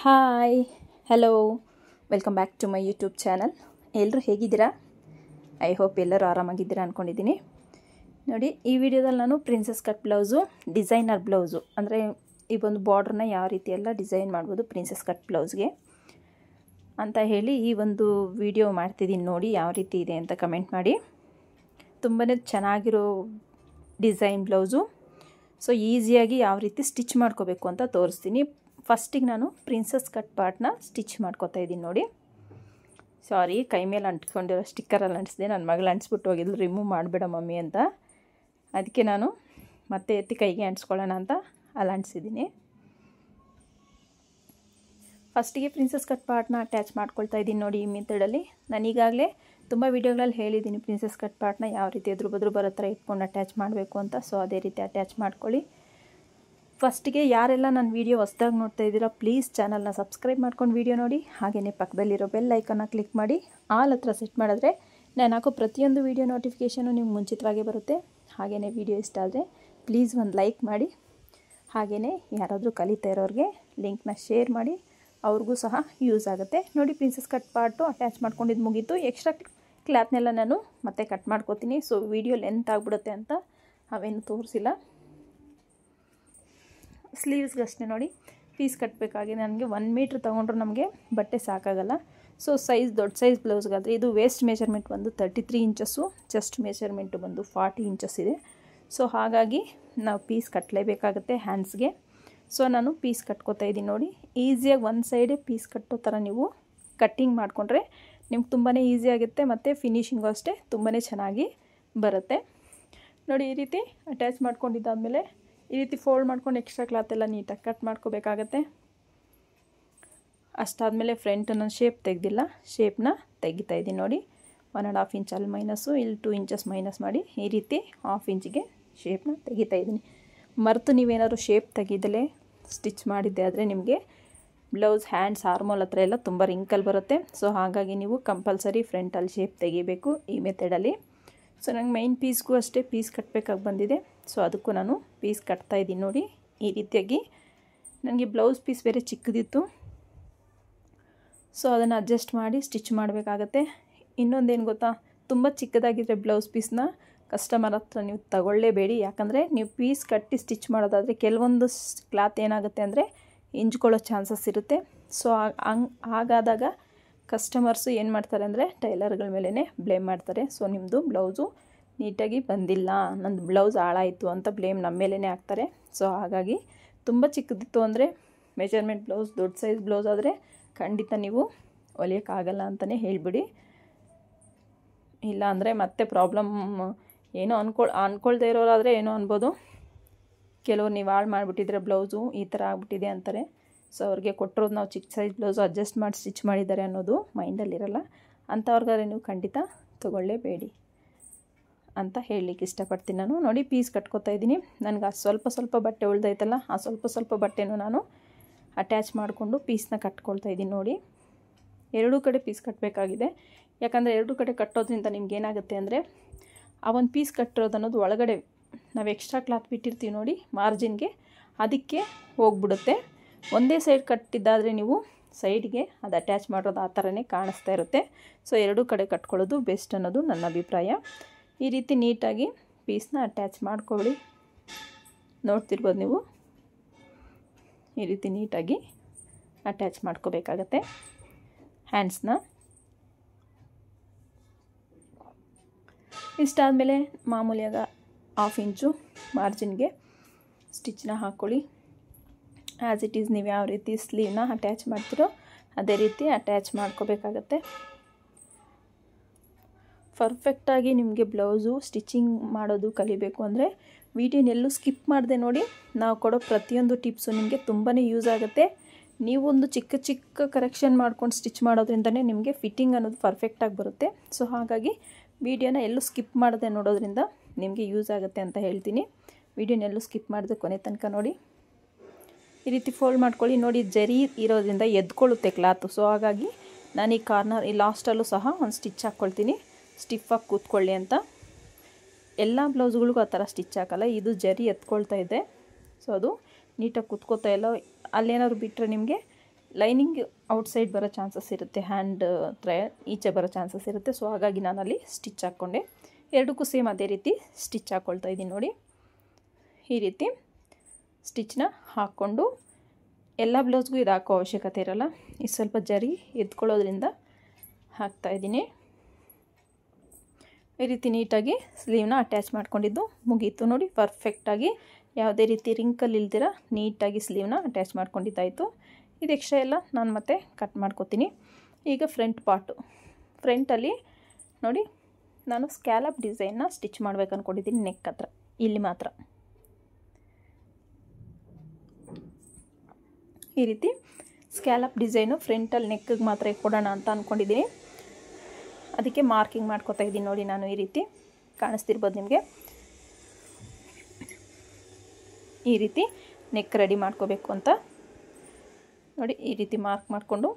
Hi hello welcome back to my YouTube channel. ಎಲ್ಲರೂ ಹೇಗಿದ್ದೀರಾ? I hope ಎಲ್ಲರೂ ಆರಾಮಾಗಿದ್ದೀರಾ ಅಂದ್ಕೊಂಡಿದ್ದೀನಿ. ನೋಡಿ, ಈ ವಿಡಿಯೋದಲ್ಲಿ ನಾನು princess cut blouse, designer blouse ಅಂದರೆ ಈ ಒಂದು ಬಾರ್ಡ್ರನ್ನ ಯಾವ ರೀತಿ ಎಲ್ಲ ಡಿಸೈನ್ ಮಾಡ್ಬೋದು ಪ್ರಿನ್ಸಸ್ ಕಟ್ ಬ್ಲೌಸ್ಗೆ ಅಂತ ಹೇಳಿ ಈ ಒಂದು ವಿಡಿಯೋ ಮಾಡ್ತಿದ್ದೀನಿ. ನೋಡಿ ಯಾವ ರೀತಿ ಇದೆ ಅಂತ ಕಮೆಂಟ್ ಮಾಡಿ. ತುಂಬಾ ಚೆನ್ನಾಗಿರೋ ಡಿಸೈನ್ ಬ್ಲೌಸು. ಸೊ ಈಸಿಯಾಗಿ ಯಾವ ರೀತಿ ಸ್ಟಿಚ್ ಮಾಡ್ಕೋಬೇಕು ಅಂತ ತೋರಿಸ್ತೀನಿ. ಫಸ್ಟಿಗೆ ನಾನು ಪ್ರಿನ್ಸಸ್ ಕಟ್ ಪಾರ್ಟ್ನ ಸ್ಟಿಚ್ ಮಾಡ್ಕೋತಾ ಇದ್ದೀನಿ. ನೋಡಿ, ಸಾರಿ, ಕೈ ಮೇಲೆ ಅಂಟ್ಕೊಂಡಿರೋ ಸ್ಟಿಕ್ಕರಲ್ಲಿ ಅಂಟಿಸಿದೆ. ನನ್ನ ಮಗಳು ಅಂಟಿಸ್ಬಿಟ್ಟು ಹೋಗಿದ್ಲು, ರಿಮೂವ್ ಮಾಡಬೇಡ ಮಮ್ಮಿ ಅಂತ. ಅದಕ್ಕೆ ನಾನು ಮತ್ತೆ ಎತ್ತಿ ಕೈಗೆ ಅಂಟಿಸ್ಕೊಳ್ಳೋಣ ಅಂತ ಅಲ್ಲಿ ಅಂಟಿಸಿದ್ದೀನಿ. ಫಸ್ಟಿಗೆ ಪ್ರಿನ್ಸಸ್ ಕಟ್ ಪಾರ್ಟ್ನ ಅಟ್ಯಾಚ್ ಮಾಡ್ಕೊಳ್ತಾ ಇದ್ದೀನಿ. ನೋಡಿ, ಈ ಮೆಥಡಲ್ಲಿ ನಾನು ಈಗಾಗಲೇ ತುಂಬ ವೀಡಿಯೋಗಳಲ್ಲಿ ಹೇಳಿದ್ದೀನಿ ಪ್ರಿನ್ಸಸ್ ಕಟ್ ಪಾರ್ಟ್ನ ಯಾವ ರೀತಿ ಎದುರು ಬದ್ರು ಬರೋ ಥರ ಇಟ್ಕೊಂಡು ಅಟ್ಯಾಚ್ ಮಾಡಬೇಕು ಅಂತ. ಸೊ ಅದೇ ರೀತಿ ಅಟ್ಯಾಚ್ ಮಾಡ್ಕೊಳ್ಳಿ. ಫಸ್ಟಿಗೆ ಯಾರೆಲ್ಲ ನನ್ನ ವೀಡಿಯೋ ಹೊಸದಾಗಿ ನೋಡ್ತಾ ಇದ್ದೀರಾ, ಪ್ಲೀಸ್ ಚಾನಲ್ನ ಸಬ್ಸ್ಕ್ರೈಬ್ ಮಾಡ್ಕೊಂಡು ವೀಡಿಯೋ ನೋಡಿ. ಹಾಗೆಯೇ ಪಕ್ಕದಲ್ಲಿರೋ ಬೆಲ್ ಐಕನ್ನ ಕ್ಲಿಕ್ ಮಾಡಿ ಆಲ್ ಹತ್ರ ಸೆಟ್ ಮಾಡಿದ್ರೆ ನಾನು ಹಾಕೋ ಪ್ರತಿಯೊಂದು ವೀಡಿಯೋ ನೋಟಿಫಿಕೇಷನು ನಿಮ್ಗೆ ಮುಂಚಿತವಾಗೇ ಬರುತ್ತೆ. ಹಾಗೆಯೇ ವೀಡಿಯೋ ಇಷ್ಟ ಆದರೆ ಪ್ಲೀಸ್ ಒಂದು ಲೈಕ್ ಮಾಡಿ. ಹಾಗೆಯೇ ಯಾರಾದರೂ ಕಲಿತಾ ಇರೋರಿಗೆ ಲಿಂಕ್ನ ಶೇರ್ ಮಾಡಿ, ಅವ್ರಿಗೂ ಸಹ ಯೂಸ್ ಆಗುತ್ತೆ. ನೋಡಿ, ಪ್ರಿನ್ಸಸ್ ಕಟ್ ಪಾರ್ಟು ಅಟ್ಯಾಚ್ ಮಾಡ್ಕೊಂಡಿದ್ದು ಮುಗೀತು. ಎಕ್ಸ್ಟ್ರಾ ಕ್ಲಾತ್ನೆಲ್ಲ ನಾನು ಮತ್ತೆ ಕಟ್ ಮಾಡ್ಕೋತೀನಿ. ಸೊ ವಿಡಿಯೋ ಲೆಂತ್ ಆಗಿಬಿಡುತ್ತೆ ಅಂತ ಅವೇನು ತೋರಿಸಿಲ್ಲ. ಸ್ಲೀವ್ಸ್ಗಷ್ಟೇ ನೋಡಿ, ಪೀಸ್ ಕಟ್ಟಬೇಕಾಗಿ ನನಗೆ 1 ಮೀಟ್ರ್ ತೊಗೊಂಡ್ರು ನಮಗೆ ಬಟ್ಟೆ ಸಾಕಾಗಲ್ಲ. ಸೊ ಸೈಜ್ ದೊಡ್ಡ ಸೈಜ್ ಬ್ಲೌಸ್ಗಾದರೆ ಇದು ವೇಸ್ಟ್ ಮೆಜರ್ಮೆಂಟ್ ಬಂದು 33 ಇಂಚಸ್ಸು, ಚೆಸ್ಟ್ ಮೆಜರ್ಮೆಂಟು ಬಂದು 40 ಇಂಚಸ್ ಇದೆ. ಸೊ ಹಾಗಾಗಿ ನಾವು ಪೀಸ್ ಕಟ್ಟಲೇಬೇಕಾಗುತ್ತೆ ಹ್ಯಾಂಡ್ಸ್ಗೆ. ಸೊ ನಾನು ಪೀಸ್ ಕಟ್ಕೋತಾ ಇದ್ದೀನಿ. ನೋಡಿ, ಈಸಿಯಾಗಿ ಒಂದು ಸೈಡೇ ಪೀಸ್ ಕಟ್ಟೋ ಥರ ನೀವು ಕಟ್ಟಿಂಗ್ ಮಾಡಿಕೊಂಡ್ರೆ ನಿಮ್ಗೆ ತುಂಬಾ ಈಸಿ ಆಗುತ್ತೆ ಮತ್ತು ಫಿನಿಶಿಂಗು ಅಷ್ಟೇ ತುಂಬಾ ಚೆನ್ನಾಗಿ ಬರುತ್ತೆ. ನೋಡಿ, ಈ ರೀತಿ ಅಟ್ಯಾಚ್ ಮಾಡ್ಕೊಂಡಿದ್ದಾದಮೇಲೆ ಈ ರೀತಿ ಫೋಲ್ಡ್ ಮಾಡ್ಕೊಂಡು ಎಕ್ಸ್ಟ್ರಾ ಕ್ಲಾತೆಲ್ಲ ನೀಟಾಗಿ ಕಟ್ ಮಾಡ್ಕೋಬೇಕಾಗತ್ತೆ. ಅಷ್ಟಾದಮೇಲೆ ಫ್ರಂಟನ್ನು ಶೇಪ್ ತೆಗೆದಿಲ್ಲ, ಶೇಪ್ನ ತೆಗಿತಾ ಇದ್ದೀನಿ. ನೋಡಿ, 1.5 ಇಂಚ್ ಅಲ್ಲಿ ಮೈನಸ್ಸು, ಇಲ್ಲಿ 2 ಇಂಚಸ್ ಮೈನಸ್ ಮಾಡಿ ಈ ರೀತಿ 1/2 ಇಂಚಿಗೆ ಶೇಪ್ನ ತೆಗಿತಾ ಇದ್ದೀನಿ. ಮರೆತು ನೀವೇನಾದ್ರು ಶೇಪ್ ತೆಗೆದಲೇ ಸ್ಟಿಚ್ ಮಾಡಿದ್ದೆ ಆದರೆ ನಿಮಗೆ ಬ್ಲೌಸ್ ಹ್ಯಾಂಡ್ಸ್ ಆರ್ಮೋಲ್ ಹತ್ರ ಎಲ್ಲ ತುಂಬ ರಿಂಕಲ್ ಬರುತ್ತೆ. ಸೊ ಹಾಗಾಗಿ ನೀವು ಕಂಪಲ್ಸರಿ ಫ್ರಂಟಲ್ಲಿ ಶೇಪ್ ತೆಗಿಬೇಕು ಈ ಮೆಥಡಲ್ಲಿ. ಸೊ ನಂಗೆ ಮೈನ್ ಪೀಸ್ಗೂ ಅಷ್ಟೇ ಪೀಸ್ ಕಟ್ಟಬೇಕಾಗಿ ಬಂದಿದೆ. ಸೊ ಅದಕ್ಕೂ ನಾನು ಪೀಸ್ ಕಟ್ತಾಯಿದ್ದೀನಿ. ನೋಡಿ, ಈ ರೀತಿಯಾಗಿ ನನಗೆ ಬ್ಲೌಸ್ ಪೀಸ್ ಬೇರೆ ಚಿಕ್ಕದಿತ್ತು. ಸೊ ಅದನ್ನು ಅಡ್ಜಸ್ಟ್ ಮಾಡಿ ಸ್ಟಿಚ್ ಮಾಡಬೇಕಾಗತ್ತೆ. ಇನ್ನೊಂದೇನು ಗೊತ್ತಾ, ತುಂಬ ಚಿಕ್ಕದಾಗಿದ್ದರೆ ಬ್ಲೌಸ್ ಪೀಸ್ನ ಕಸ್ಟಮರ್ ಹತ್ರ ನೀವು ತಗೊಳ್ಳೇಬೇಡಿ. ಯಾಕಂದರೆ ನೀವು ಪೀಸ್ ಕಟ್ಟಿ ಸ್ಟಿಚ್ ಮಾಡೋದಾದರೆ ಕೆಲವೊಂದು ಕ್ಲಾತ್ ಏನಾಗುತ್ತೆ ಅಂದರೆ ಹಿಂಜ್ಕೊಳ್ಳೋ ಚಾನ್ಸಸ್ ಇರುತ್ತೆ. ಸೊ ಹಾಗಾದಾಗ ಕಸ್ಟಮರ್ಸು ಏನು ಮಾಡ್ತಾರೆ ಅಂದರೆ ಟೈಲರ್ಗಳ ಮೇಲೇ ಬ್ಲೇಮ್ ಮಾಡ್ತಾರೆ. ಸೊ ನಿಮ್ಮದು ಬ್ಲೌಸು ನೀಟಾಗಿ ಬಂದಿಲ್ಲ, ನಂದು ಬ್ಲೌಸ್ ಹಾಳಾಯಿತು ಅಂತ ಬ್ಲೇಮ್ ನಮ್ಮ ಮೇಲೇ ಹಾಕ್ತಾರೆ. ಸೊ ಹಾಗಾಗಿ ತುಂಬ ಚಿಕ್ಕದಿತ್ತು ಅಂದರೆ ಮೆಜರ್ಮೆಂಟ್ ಬ್ಲೌಸ್, ದೊಡ್ಡ ಸೈಜ್ ಬ್ಲೌಸ್ ಆದರೆ ಖಂಡಿತ ನೀವು ಹೊಲಿಯೋಕ್ಕಾಗಲ್ಲ ಅಂತಲೇ ಹೇಳಿಬಿಡಿ. ಇಲ್ಲ ಅಂದರೆ ಮತ್ತೆ ಪ್ರಾಬ್ಲಮ್ ಏನೋ ಅಂದ್ಕೊಳ್ದೇ ಇರೋರಾದರೆ ಏನೋ ಅನ್ಬೋದು, ಕೆಲವ್ರು ನೀವು ಹಾಳು ಮಾಡಿಬಿಟ್ಟಿದ್ರೆ ಬ್ಲೌಸು ಈ ಥರ ಆಗಿಬಿಟ್ಟಿದೆ ಅಂತಾರೆ. ಸೊ ಅವ್ರಿಗೆ ಕೊಟ್ಟಿರೋದು ನಾವು ಚಿಕ್ಕ ಸೈಜ್ ಬ್ಲೌಸು ಅಡ್ಜಸ್ಟ್ ಮಾಡಿ ಸ್ಟಿಚ್ ಮಾಡಿದ್ದಾರೆ ಅನ್ನೋದು ಮೈಂಡಲ್ಲಿರಲ್ಲ. ಅಂಥವ್ರಿಗಾದ್ರೆ ನೀವು ಖಂಡಿತ ತೊಗೊಳ್ಳೇಬೇಡಿ ಅಂತ ಹೇಳಲಿಕ್ಕೆ ಇಷ್ಟಪಡ್ತೀನಿ ನಾನು. ನೋಡಿ, ಪೀಸ್ ಕಟ್ಕೋತಾ ಇದ್ದೀನಿ. ನನಗೆ ಆ ಸ್ವಲ್ಪ ಬಟ್ಟೆ ಉಳ್ದೈತಲ್ಲ, ಆ ಸ್ವಲ್ಪ ಬಟ್ಟೆನೂ ನಾನು ಅಟ್ಯಾಚ್ ಮಾಡಿಕೊಂಡು ಪೀಸ್ನ ಕಟ್ಕೊಳ್ತಾ ಇದ್ದೀನಿ. ನೋಡಿ, ಎರಡೂ ಕಡೆ ಪೀಸ್ ಕಟ್ಟಬೇಕಾಗಿದೆ. ಯಾಕಂದರೆ ಎರಡೂ ಕಡೆ ಕಟ್ಟೋದ್ರಿಂದ ನಿಮ್ಗೇನಾಗುತ್ತೆ ಅಂದರೆ ಆ ಒಂದು ಪೀಸ್ ಕಟ್ಟಿರೋದು ಅನ್ನೋದು ಒಳಗಡೆ ನಾವು ಎಕ್ಸ್ಟ್ರಾ ಕ್ಲಾತ್ ಬಿಟ್ಟಿರ್ತೀವಿ ನೋಡಿ ಮಾರ್ಜಿನ್ಗೆ, ಅದಕ್ಕೆ ಹೋಗ್ಬಿಡುತ್ತೆ. ಒಂದೇ ಸೈಡ್ ಕಟ್ಟಿದ್ದಾದರೆ ನೀವು ಸೈಡ್ಗೆ ಅದು ಅಟ್ಯಾಚ್ ಮಾಡೋದು ಆ ಥರನೇ ಕಾಣಿಸ್ತಾ ಇರುತ್ತೆ. ಸೊ ಎರಡೂ ಕಡೆ ಕಟ್ಕೊಳ್ಳೋದು ಬೆಸ್ಟ್ ಅನ್ನೋದು ನನ್ನ ಅಭಿಪ್ರಾಯ. ಈ ರೀತಿ ನೀಟಾಗಿ ಪೀಸ್ನ ಅಟ್ಯಾಚ್ ಮಾಡ್ಕೊಳ್ಳಿ. ನೋಡ್ತಿರ್ಬೋದು ನೀವು, ಈ ರೀತಿ ನೀಟಾಗಿ ಅಟ್ಯಾಚ್ ಮಾಡ್ಕೋಬೇಕಾಗತ್ತೆ ಹ್ಯಾಂಡ್ಸ್ನ. ಇಷ್ಟಾದಮೇಲೆ ಮಾಮೂಲಿಯಾಗ 1/2 ಇಂಚು ಮಾರ್ಜಿನ್ಗೆ ಸ್ಟಿಚ್ನ ಹಾಕ್ಕೊಳ್ಳಿ. ಆ್ಯಸ್ ಇಟ್ ಈಸ್ ನೀವು ಯಾವ ರೀತಿ ಸ್ಲೀವ್ನ ಅಟ್ಯಾಚ್ ಮಾಡ್ತೀರೋ ಅದೇ ರೀತಿ ಅಟ್ಯಾಚ್ ಮಾಡ್ಕೋಬೇಕಾಗತ್ತೆ. ಪರ್ಫೆಕ್ಟಾಗಿ ನಿಮಗೆ ಬ್ಲೌಸು ಸ್ಟಿಚಿಂಗ್ ಮಾಡೋದು ಕಲಿಬೇಕು ಅಂದರೆ ವಿಡಿಯೋನೆಲ್ಲೂ ಸ್ಕಿಪ್ ಮಾಡಿದೆ ನೋಡಿ. ನಾವು ಕೊಡೋ ಪ್ರತಿಯೊಂದು ಟಿಪ್ಸು ನಿಮಗೆ ತುಂಬಾ ಯೂಸ್ ಆಗುತ್ತೆ. ನೀವೊಂದು ಚಿಕ್ಕ ಕರೆಕ್ಷನ್ ಮಾಡ್ಕೊಂಡು ಸ್ಟಿಚ್ ಮಾಡೋದ್ರಿಂದನೇ ನಿಮಗೆ ಫಿಟ್ಟಿಂಗ್ ಅನ್ನೋದು ಪರ್ಫೆಕ್ಟಾಗಿ ಬರುತ್ತೆ. ಸೊ ಹಾಗಾಗಿ ವಿಡಿಯೋನ ಎಲ್ಲೂ ಸ್ಕಿಪ್ ಮಾಡದೆ ನೋಡೋದ್ರಿಂದ ನಿಮಗೆ ಯೂಸ್ ಆಗುತ್ತೆ ಅಂತ ಹೇಳ್ತೀನಿ. ವಿಡಿಯೋನೆಲ್ಲೂ ಸ್ಕಿಪ್ ಮಾಡಿದೆ ಕೊನೆ ತನಕ ನೋಡಿ. ಈ ರೀತಿ ಫೋಲ್ಡ್ ಮಾಡ್ಕೊಳ್ಳಿ. ನೋಡಿ, ಜರಿ ಇರೋದ್ರಿಂದ ಎದ್ಕೊಳ್ಳುತ್ತೆ ಕ್ಲಾತು. ಸೊ ಹಾಗಾಗಿ ನಾನು ಈ ಕಾರ್ನರ್ ಈ ಲಾಸ್ಟಲ್ಲೂ ಸಹ ಒಂದು ಸ್ಟಿಚ್ ಹಾಕ್ಕೊಳ್ತೀನಿ, ಸ್ಟಿಫಾಗಿ ಕೂತ್ಕೊಳ್ಳಿ ಅಂತ. ಎಲ್ಲ ಬ್ಲೌಸ್ಗಳಿಗೂ ಆ ಥರ ಸ್ಟಿಚ್ ಹಾಕಲ್ಲ, ಇದು ಜರಿ ಎತ್ಕೊಳ್ತಾ ಇದೆ. ಸೊ ಅದು ನೀಟಾಗಿ ಕೂತ್ಕೋತಾ ಇಲ್ಲ. ಅಲ್ಲೇನಾದ್ರು ಬಿಟ್ಟರೆ ನಿಮಗೆ ಲೈನಿಂಗ್ ಔಟ್ಸೈಡ್ ಬರೋ ಚಾನ್ಸಸ್ ಇರುತ್ತೆ, ಹ್ಯಾಂಡ್ ಹತ್ರ ಈಚೆ ಬರೋ ಚಾನ್ಸಸ್ ಇರುತ್ತೆ. ಸೊ ಹಾಗಾಗಿ ನಾನಲ್ಲಿ ಸ್ಟಿಚ್ ಹಾಕ್ಕೊಂಡೆ. ಎರಡಕ್ಕೂ ಸೇಮ್ ಅದೇ ರೀತಿ ಸ್ಟಿಚ್ ಹಾಕ್ಕೊಳ್ತಾ ಇದ್ದೀನಿ ನೋಡಿ. ಈ ರೀತಿ ಸ್ಟಿಚ್ನ ಹಾಕ್ಕೊಂಡು ಎಲ್ಲ ಬ್ಲೌಸ್ಗೂ ಇದು ಹಾಕೋ ಅವಶ್ಯಕತೆ ಇರೋಲ್ಲ. ಇದು ಸ್ವಲ್ಪ ಜರಿ ಎತ್ಕೊಳ್ಳೋದ್ರಿಂದ ಹಾಕ್ತಾಯಿದ್ದೀನಿ. ಈ ರೀತಿ ನೀಟಾಗಿ ಸ್ಲೀವ್ನ ಅಟ್ಯಾಚ್ ಮಾಡ್ಕೊಂಡಿದ್ದು ಮುಗೀತು ನೋಡಿ. ಪರ್ಫೆಕ್ಟಾಗಿ ಯಾವುದೇ ರೀತಿ ರಿಂಕಲ್ ಇಲ್ದಿರ ನೀಟಾಗಿ ಸ್ಲೀವ್ನ ಅಟ್ಯಾಚ್ ಮಾಡ್ಕೊಂಡಿದ್ದಾಯಿತು. ಇದು ಎಕ್ಸ್ಟ್ರಾ ಎಲ್ಲ ನಾನು ಮತ್ತೆ ಕಟ್ ಮಾಡ್ಕೊತೀನಿ. ಈಗ ಫ್ರಂಟ್ ಪಾರ್ಟು, ಫ್ರಂಟಲ್ಲಿ ನೋಡಿ ನಾನು ಸ್ಕ್ಯಾಲಪ್ ಡಿಸೈನ್ನ ಸ್ಟಿಚ್ ಮಾಡ್ಬೇಕು ಅಂದ್ಕೊಂಡಿದ್ದೀನಿ. ನೆಕ್ ಹತ್ರ ಇಲ್ಲಿ ಮಾತ್ರ ಈ ರೀತಿ ಸ್ಕ್ಯಾಲಪ್ ಡಿಸೈನು ಫ್ರಂಟಲ್ಲಿ ನೆಕ್ಕಿಗೆ ಮಾತ್ರ ಕೊಡೋಣ ಅಂತ ಅಂದ್ಕೊಂಡಿದ್ದೀನಿ. ಅದಕ್ಕೆ ಮಾರ್ಕಿಂಗ್ ಮಾಡ್ಕೊತಾ ಇದ್ದೀನಿ ನೋಡಿ. ನಾನು ಈ ರೀತಿ ಕಾಣಿಸ್ತಿರ್ಬೋದು ನಿಮಗೆ. ಈ ರೀತಿ ನೆಕ್ ರೆಡಿ ಮಾಡ್ಕೋಬೇಕು ಅಂತ ನೋಡಿ. ಈ ರೀತಿ ಮಾರ್ಕ್ ಮಾಡಿಕೊಂಡು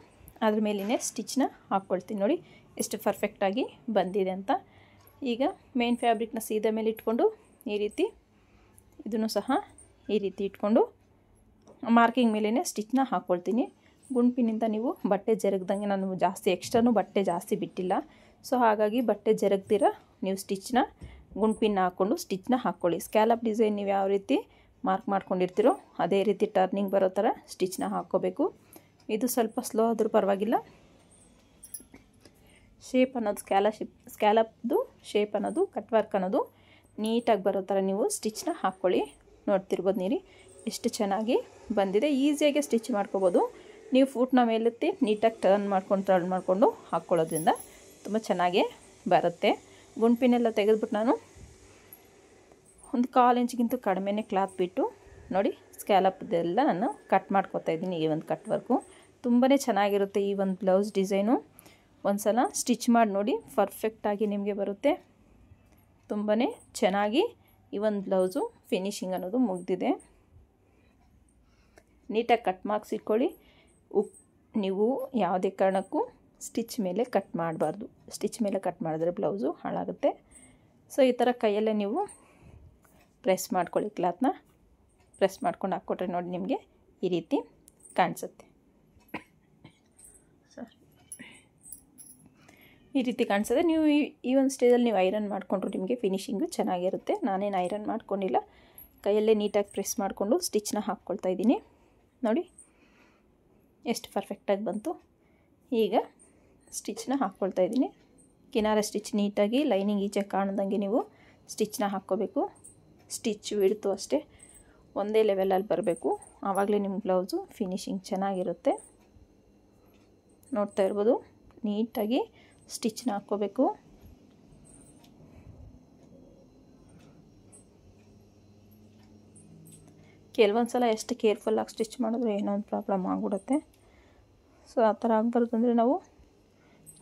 ಅದ್ರ ಮೇಲಿನೇ ಸ್ಟಿಚ್ನ ಹಾಕ್ಕೊಳ್ತೀನಿ ನೋಡಿ ಎಷ್ಟು ಪರ್ಫೆಕ್ಟಾಗಿ ಬಂದಿದೆ ಅಂತ. ಈಗ ಮೇನ್ ಫ್ಯಾಬ್ರಿಕ್ನ ಸೀದಾ ಮೇಲೆ ಇಟ್ಕೊಂಡು ಈ ರೀತಿ ಇದನ್ನು ಸಹ ಈ ರೀತಿ ಇಟ್ಕೊಂಡು ಮಾರ್ಕಿಂಗ್ ಮೇಲೇ ಸ್ಟಿಚ್ನ ಹಾಕ್ಕೊಳ್ತೀನಿ. ಗುಂಪಿನಿಂದ ನೀವು ಬಟ್ಟೆ ಜರುಗ್ದಂಗೆ ನಾನು ಜಾಸ್ತಿ ಎಕ್ಸ್ಟ್ರಾನು ಬಟ್ಟೆ ಜಾಸ್ತಿ ಬಿಟ್ಟಿಲ್ಲ. ಸೊ ಹಾಗಾಗಿ ಬಟ್ಟೆ ಜರುಗ್ದಿರ ನೀವು ಸ್ಟಿಚ್ನ ಗುಂಪಿನ ಹಾಕ್ಕೊಂಡು ಸ್ಟಿಚ್ನ ಹಾಕ್ಕೊಳ್ಳಿ. ಸ್ಕ್ಯಾಲಪ್ ಡಿಸೈನ್ ನೀವು ಯಾವ ರೀತಿ ಮಾರ್ಕ್ ಮಾಡ್ಕೊಂಡಿರ್ತೀರೋ ಅದೇ ರೀತಿ ಟರ್ನಿಂಗ್ ಬರೋ ಥರ ಸ್ಟಿಚ್ನ ಹಾಕ್ಕೋಬೇಕು. ಇದು ಸ್ವಲ್ಪ ಸ್ಲೋ ಆದರೂ ಪರವಾಗಿಲ್ಲ. ಶೇಪ್ ಅನ್ನೋದು ಸ್ಕ್ಯಾಲಪ್ದು ಶೇಪ್ ಅನ್ನೋದು ಕಟ್ ವರ್ಕ್ ಅನ್ನೋದು ನೀಟಾಗಿ ಬರೋ ಥರ ನೀವು ಸ್ಟಿಚ್ನ ಹಾಕ್ಕೊಳ್ಳಿ. ನೋಡ್ತಿರ್ಬೋದು ನೀರಿ ಎಷ್ಟು ಚೆನ್ನಾಗಿ ಬಂದಿದೆ. ಈಸಿಯಾಗಿ ಸ್ಟಿಚ್ ಮಾಡ್ಕೋಬೋದು. ನೀವು ಫೂಟ್ನ ಮೇಲೆತ್ತಿ ನೀಟಾಗಿ ಟರ್ನ್ ಮಾಡಿಕೊಂಡು ಹಾಕ್ಕೊಳ್ಳೋದ್ರಿಂದ ತುಂಬ ಚೆನ್ನಾಗೇ ಬರುತ್ತೆ. ಗುಂಪಿನೆಲ್ಲ ತೆಗೆದುಬಿಟ್ಟು ನಾನು ಒಂದು 1/4 ಇಂಚಿಗಿಂತ ಕಡಿಮೆನೇ ಕ್ಲಾತ್ ಬಿಟ್ಟು ನೋಡಿ ಸ್ಕ್ಯಾಲಪ್ದೆಲ್ಲ ನಾನು ಕಟ್ ಮಾಡ್ಕೊತಾ ಇದ್ದೀನಿ. ಈ ಒಂದು ಕಟ್ ವರ್ಕು ತುಂಬಾ ಚೆನ್ನಾಗಿರುತ್ತೆ. ಈ ಒಂದು ಬ್ಲೌಸ್ ಡಿಸೈನು ಒಂದು ಸಲ ಸ್ಟಿಚ್ ಮಾಡಿ ನೋಡಿ, ಪರ್ಫೆಕ್ಟಾಗಿ ನಿಮಗೆ ಬರುತ್ತೆ. ತುಂಬಾ ಚೆನ್ನಾಗಿ ಈ ಒಂದು ಬ್ಲೌಸು ಫಿನಿಶಿಂಗ್ ಅನ್ನೋದು ಮುಗಿದಿದೆ. ನೀಟಾಗಿ ಕಟ್ ಮಾರ್ಕ್ಸ್ ಇಟ್ಕೊಳ್ಳಿ. ನೀವು ಯಾವುದೇ ಕಾರಣಕ್ಕೂ ಸ್ಟಿಚ್ ಮೇಲೆ ಕಟ್ ಮಾಡಬಾರ್ದು. ಸ್ಟಿಚ್ ಮೇಲೆ ಕಟ್ ಮಾಡಿದ್ರೆ ಬ್ಲೌಸು ಹಾಳಾಗುತ್ತೆ. ಸೊ ಈ ಥರ ಕೈಯಲ್ಲೇ ನೀವು ಪ್ರೆಸ್ ಮಾಡ್ಕೊಳ್ಳಿ. ಕ್ಲಾತ್ನ ಪ್ರೆಸ್ ಮಾಡ್ಕೊಂಡು ಹಾಕ್ಕೊಟ್ರೆ ನೋಡಿ ನಿಮಗೆ ಈ ರೀತಿ ಕಾಣಿಸುತ್ತೆ. ಈ ರೀತಿ ಕಾಣಿಸುತ್ತೆ. ನೀವು ಈ ಒಂದು ಸ್ಟೇಜಲ್ಲಿ ನೀವು ಐರನ್ ಮಾಡಿಕೊಂಡ್ರು ನಿಮಗೆ ಫಿನಿಶಿಂಗು ಚೆನ್ನಾಗಿರುತ್ತೆ. ನಾನೇನು ಐರನ್ ಮಾಡ್ಕೊಂಡಿಲ್ಲ, ಕೈಯಲ್ಲೇ ನೀಟಾಗಿ ಪ್ರೆಸ್ ಮಾಡಿಕೊಂಡು ಸ್ಟಿಚ್ನ ಹಾಕ್ಕೊಳ್ತಾ ಇದ್ದೀನಿ. ನೋಡಿ ಎಷ್ಟು ಪರ್ಫೆಕ್ಟಾಗಿ ಬಂತು. ಈಗ ಸ್ಟಿಚ್ನ ಹಾಕ್ಕೊಳ್ತಾ ಇದ್ದೀನಿ. ಕಿನಾರೆ ಸ್ಟಿಚ್ ನೀಟಾಗಿ ಲೈನಿಂಗ್ ಈಚೆ ಕಾಣ್ದಂಗೆ ನೀವು ಸ್ಟಿಚ್ನ ಹಾಕ್ಕೋಬೇಕು. ಸ್ಟಿಚ್ ಬಿಡ್ತು ಅಷ್ಟೇ ಒಂದೇ ಲೆವೆಲಲ್ಲಿ ಬರಬೇಕು. ಆವಾಗಲೇ ನಿಮ್ಮ ಬ್ಲೌಸು ಫಿನಿಶಿಂಗ್ ಚೆನ್ನಾಗಿರುತ್ತೆ. ನೋಡ್ತಾ ಇರ್ಬೋದು ನೀಟಾಗಿ ಸ್ಟಿಚ್ನ ಹಾಕ್ಕೋಬೇಕು. ಕೆಲವೊಂದು ಸಲ ಎಷ್ಟು ಕೇರ್ಫುಲ್ಲಾಗಿ ಸ್ಟಿಚ್ ಮಾಡಿದ್ರೆ ಏನೋ ಒಂದು ಪ್ರಾಬ್ಲಮ್ ಆಗಿಬಿಡುತ್ತೆ. ಸೊ ಆ ಥರ ಆಗಬಾರ್ದು ಅಂದರೆ ನಾವು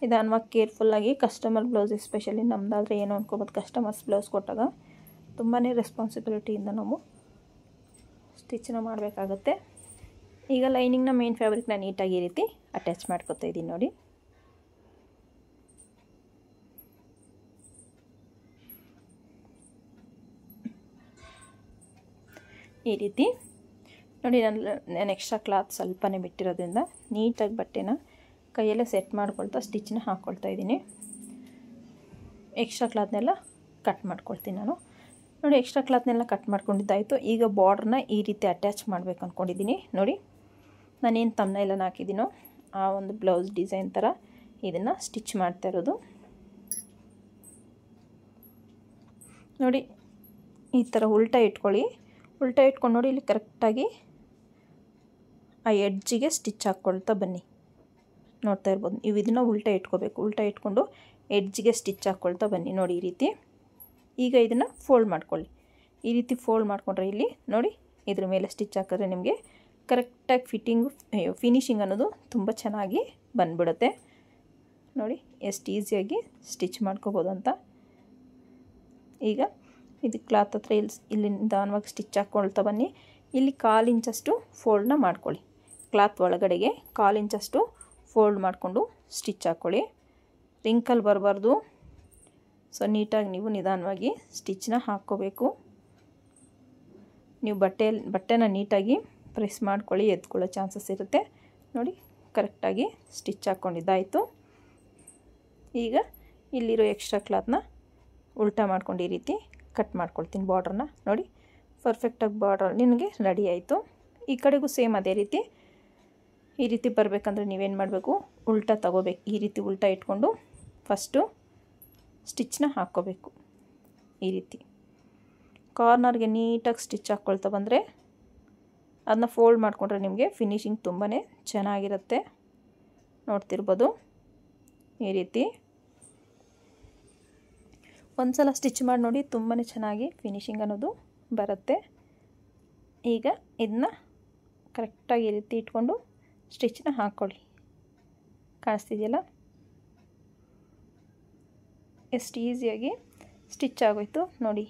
ನಿಧಾನವಾಗಿ ಕೇರ್ಫುಲ್ಲಾಗಿ ಕಸ್ಟಮರ್ ಬ್ಲೌಸ್ ಎಸ್ಪೆಷಲಿ ನಮ್ಮದಾದರೆ ಏನೋ ಅಂದ್ಕೋಬೋದು. ಕಸ್ಟಮರ್ಸ್ ಬ್ಲೌಸ್ ಕೊಟ್ಟಾಗ ತುಂಬಾ ರೆಸ್ಪಾನ್ಸಿಬಿಲಿಟಿಯಿಂದ ನಾವು ಸ್ಟಿಚ್ನ ಮಾಡಬೇಕಾಗತ್ತೆ. ಈಗ ಲೈನಿಂಗ್ನ ಮೇನ್ ಫ್ಯಾಬ್ರಿಕ್ನ ನೀಟಾಗಿ ಈ ರೀತಿ ಅಟ್ಯಾಚ್ ಮಾಡ್ಕೊತಾ ಇದ್ದೀನಿ ನೋಡಿ. ಈ ರೀತಿ ನೋಡಿ. ನಾನು ಎಕ್ಸ್ಟ್ರಾ ಕ್ಲಾತ್ ಸ್ವಲ್ಪನೇ ಬಿಟ್ಟಿರೋದ್ರಿಂದ ನೀಟಾಗಿ ಬಟ್ಟೆನ ಕೈಯಲ್ಲೇ ಸೆಟ್ ಮಾಡ್ಕೊಳ್ತಾ ಸ್ಟಿಚ್ನ ಹಾಕ್ಕೊಳ್ತಾ ಇದ್ದೀನಿ. ಎಕ್ಸ್ಟ್ರಾ ಕ್ಲಾತ್ನೆಲ್ಲ ಕಟ್ ಮಾಡ್ಕೊಳ್ತೀನಿ ನಾನು ನೋಡಿ. ಎಕ್ಸ್ಟ್ರಾ ಕ್ಲಾತ್ನೆಲ್ಲ ಕಟ್ ಮಾಡ್ಕೊಂಡಿದ್ದಾಯಿತು. ಈಗ ಬಾರ್ಡ್ರನ್ನ ಈ ರೀತಿ ಅಟ್ಯಾಚ್ ಮಾಡಬೇಕು ಅಂದ್ಕೊಂಡಿದ್ದೀನಿ ನೋಡಿ. ನಾನೇನು ತಮ್ನೈಲನ್ನು ಹಾಕಿದ್ದೀನೋ ಆ ಒಂದು ಬ್ಲೌಸ್ ಡಿಸೈನ್ ಥರ ಇದನ್ನು ಸ್ಟಿಚ್ ಮಾಡ್ತಾ ಇರೋದು ನೋಡಿ. ಈ ಥರ ಉಲ್ಟಾ ಇಟ್ಕೊಳ್ಳಿ. ಉಲ್ಟಾ ಇಟ್ಕೊಂಡು ನೋಡಿ ಇಲ್ಲಿ ಕರೆಕ್ಟಾಗಿ ಆ ಎಡ್ಜಿಗೆ ಸ್ಟಿಚ್ ಹಾಕ್ಕೊಳ್ತಾ ಬನ್ನಿ. ನೋಡ್ತಾ ಇರ್ಬೋದು ನೀವು ಇದನ್ನು ಉಲ್ಟಾ ಇಟ್ಕೋಬೇಕು. ಉಲ್ಟಾ ಇಟ್ಕೊಂಡು ಎಡ್ಜಿಗೆ ಸ್ಟಿಚ್ ಹಾಕ್ಕೊಳ್ತಾ ಬನ್ನಿ ನೋಡಿ ಈ ರೀತಿ. ಈಗ ಇದನ್ನು ಫೋಲ್ಡ್ ಮಾಡ್ಕೊಳ್ಳಿ. ಈ ರೀತಿ ಫೋಲ್ಡ್ ಮಾಡಿಕೊಂಡ್ರೆ ಇಲ್ಲಿ ನೋಡಿ ಇದ್ರ ಮೇಲೆ ಸ್ಟಿಚ್ ಹಾಕಿದ್ರೆ ನಿಮಗೆ ಕರೆಕ್ಟಾಗಿ ಫಿನಿಶಿಂಗ್ ಅನ್ನೋದು ತುಂಬ ಚೆನ್ನಾಗಿ ಬಂದ್ಬಿಡುತ್ತೆ ನೋಡಿ. ಎಷ್ಟು ಈಸಿಯಾಗಿ ಸ್ಟಿಚ್ ಮಾಡ್ಕೋಬೋದು ಅಂತ. ಈಗ ಇದು ಕ್ಲಾತ್ ಹತ್ರ ಇಲ್ಲಿ ನಿಧಾನವಾಗಿ ಸ್ಟಿಚ್ ಹಾಕ್ಕೊಳ್ತಾ ಬನ್ನಿ. ಇಲ್ಲಿ 1/4 ಇಂಚಷ್ಟು ಫೋಲ್ಡ್ನ ಮಾಡ್ಕೊಳ್ಳಿ. ಕ್ಲಾತ್ ಒಳಗಡೆಗೆ 1/4 ಇಂಚಷ್ಟು ಫೋಲ್ಡ್ ಮಾಡಿಕೊಂಡು ಸ್ಟಿಚ್ ಹಾಕ್ಕೊಳ್ಳಿ. ರಿಂಕಲ್ ಬರಬಾರ್ದು. ಸೊ ನೀಟಾಗಿ ನೀವು ನಿಧಾನವಾಗಿ ಸ್ಟಿಚ್ನ ಹಾಕ್ಕೋಬೇಕು. ನೀವು ಬಟ್ಟೆನ ನೀಟಾಗಿ ಪ್ರೆಸ್ ಮಾಡ್ಕೊಳ್ಳಿ, ಎತ್ಕೊಳ್ಳೋ ಚಾನ್ಸಸ್ ಇರುತ್ತೆ. ನೋಡಿ ಕರೆಕ್ಟಾಗಿ ಸ್ಟಿಚ್ ಹಾಕ್ಕೊಂಡಿದ್ದಾಯಿತು. ಈಗ ಇಲ್ಲಿರೋ ಎಕ್ಸ್ಟ್ರಾ ಕ್ಲಾತ್ನ ಉಲ್ಟಾ ಮಾಡ್ಕೊಂಡು ಈ ರೀತಿ ಕಟ್ ಮಾಡ್ಕೊಳ್ತೀನಿ ಬಾರ್ಡ್ರನ್ನ. ನೋಡಿ ಪರ್ಫೆಕ್ಟಾಗಿ ಬಾರ್ಡ್ರ್ ನಿನಗೆ ರೆಡಿ ಆಯಿತು. ಈ ಕಡೆಗೂ ಸೇಮ್ ಅದೇ ರೀತಿ ಈ ರೀತಿ ಬರಬೇಕಂದ್ರೆ ನೀವೇನು ಮಾಡಬೇಕು, ಉಲ್ಟಾ ತಗೋಬೇಕು. ಈ ರೀತಿ ಉಲ್ಟಾ ಇಟ್ಕೊಂಡು ಫಸ್ಟು ಸ್ಟಿಚ್ನ ಹಾಕ್ಕೋಬೇಕು. ಈ ರೀತಿ ಕಾರ್ನರ್ಗೆ ನೀಟಾಗಿ ಸ್ಟಿಚ್ ಹಾಕ್ಕೊಳ್ತಾ ಬಂದರೆ ಅದನ್ನ ಫೋಲ್ಡ್ ಮಾಡಿಕೊಂಡ್ರೆ ನಿಮಗೆ ಫಿನಿಶಿಂಗ್ ತುಂಬಾ ಚೆನ್ನಾಗಿರುತ್ತೆ. ನೋಡ್ತಿರ್ಬೋದು ಈ ರೀತಿ ಒಂದು ಸಲ ಸ್ಟಿಚ್ ಮಾಡಿ ನೋಡಿ, ತುಂಬಾ ಚೆನ್ನಾಗಿ ಫಿನಿಶಿಂಗ್ ಅನ್ನೋದು ಬರುತ್ತೆ. ಈಗ ಇದನ್ನ ಕರೆಕ್ಟಾಗಿ ಈ ರೀತಿ ಇಟ್ಕೊಂಡು ಸ್ಟಿಚ್ನ ಹಾಕ್ಕೊಳ್ಳಿ. ಕಾಣಿಸ್ತಿದೆಯಲ್ಲ ಎಷ್ಟು ಈಸಿಯಾಗಿ ಸ್ಟಿಚ್ ಆಗೋಯ್ತು ನೋಡಿ.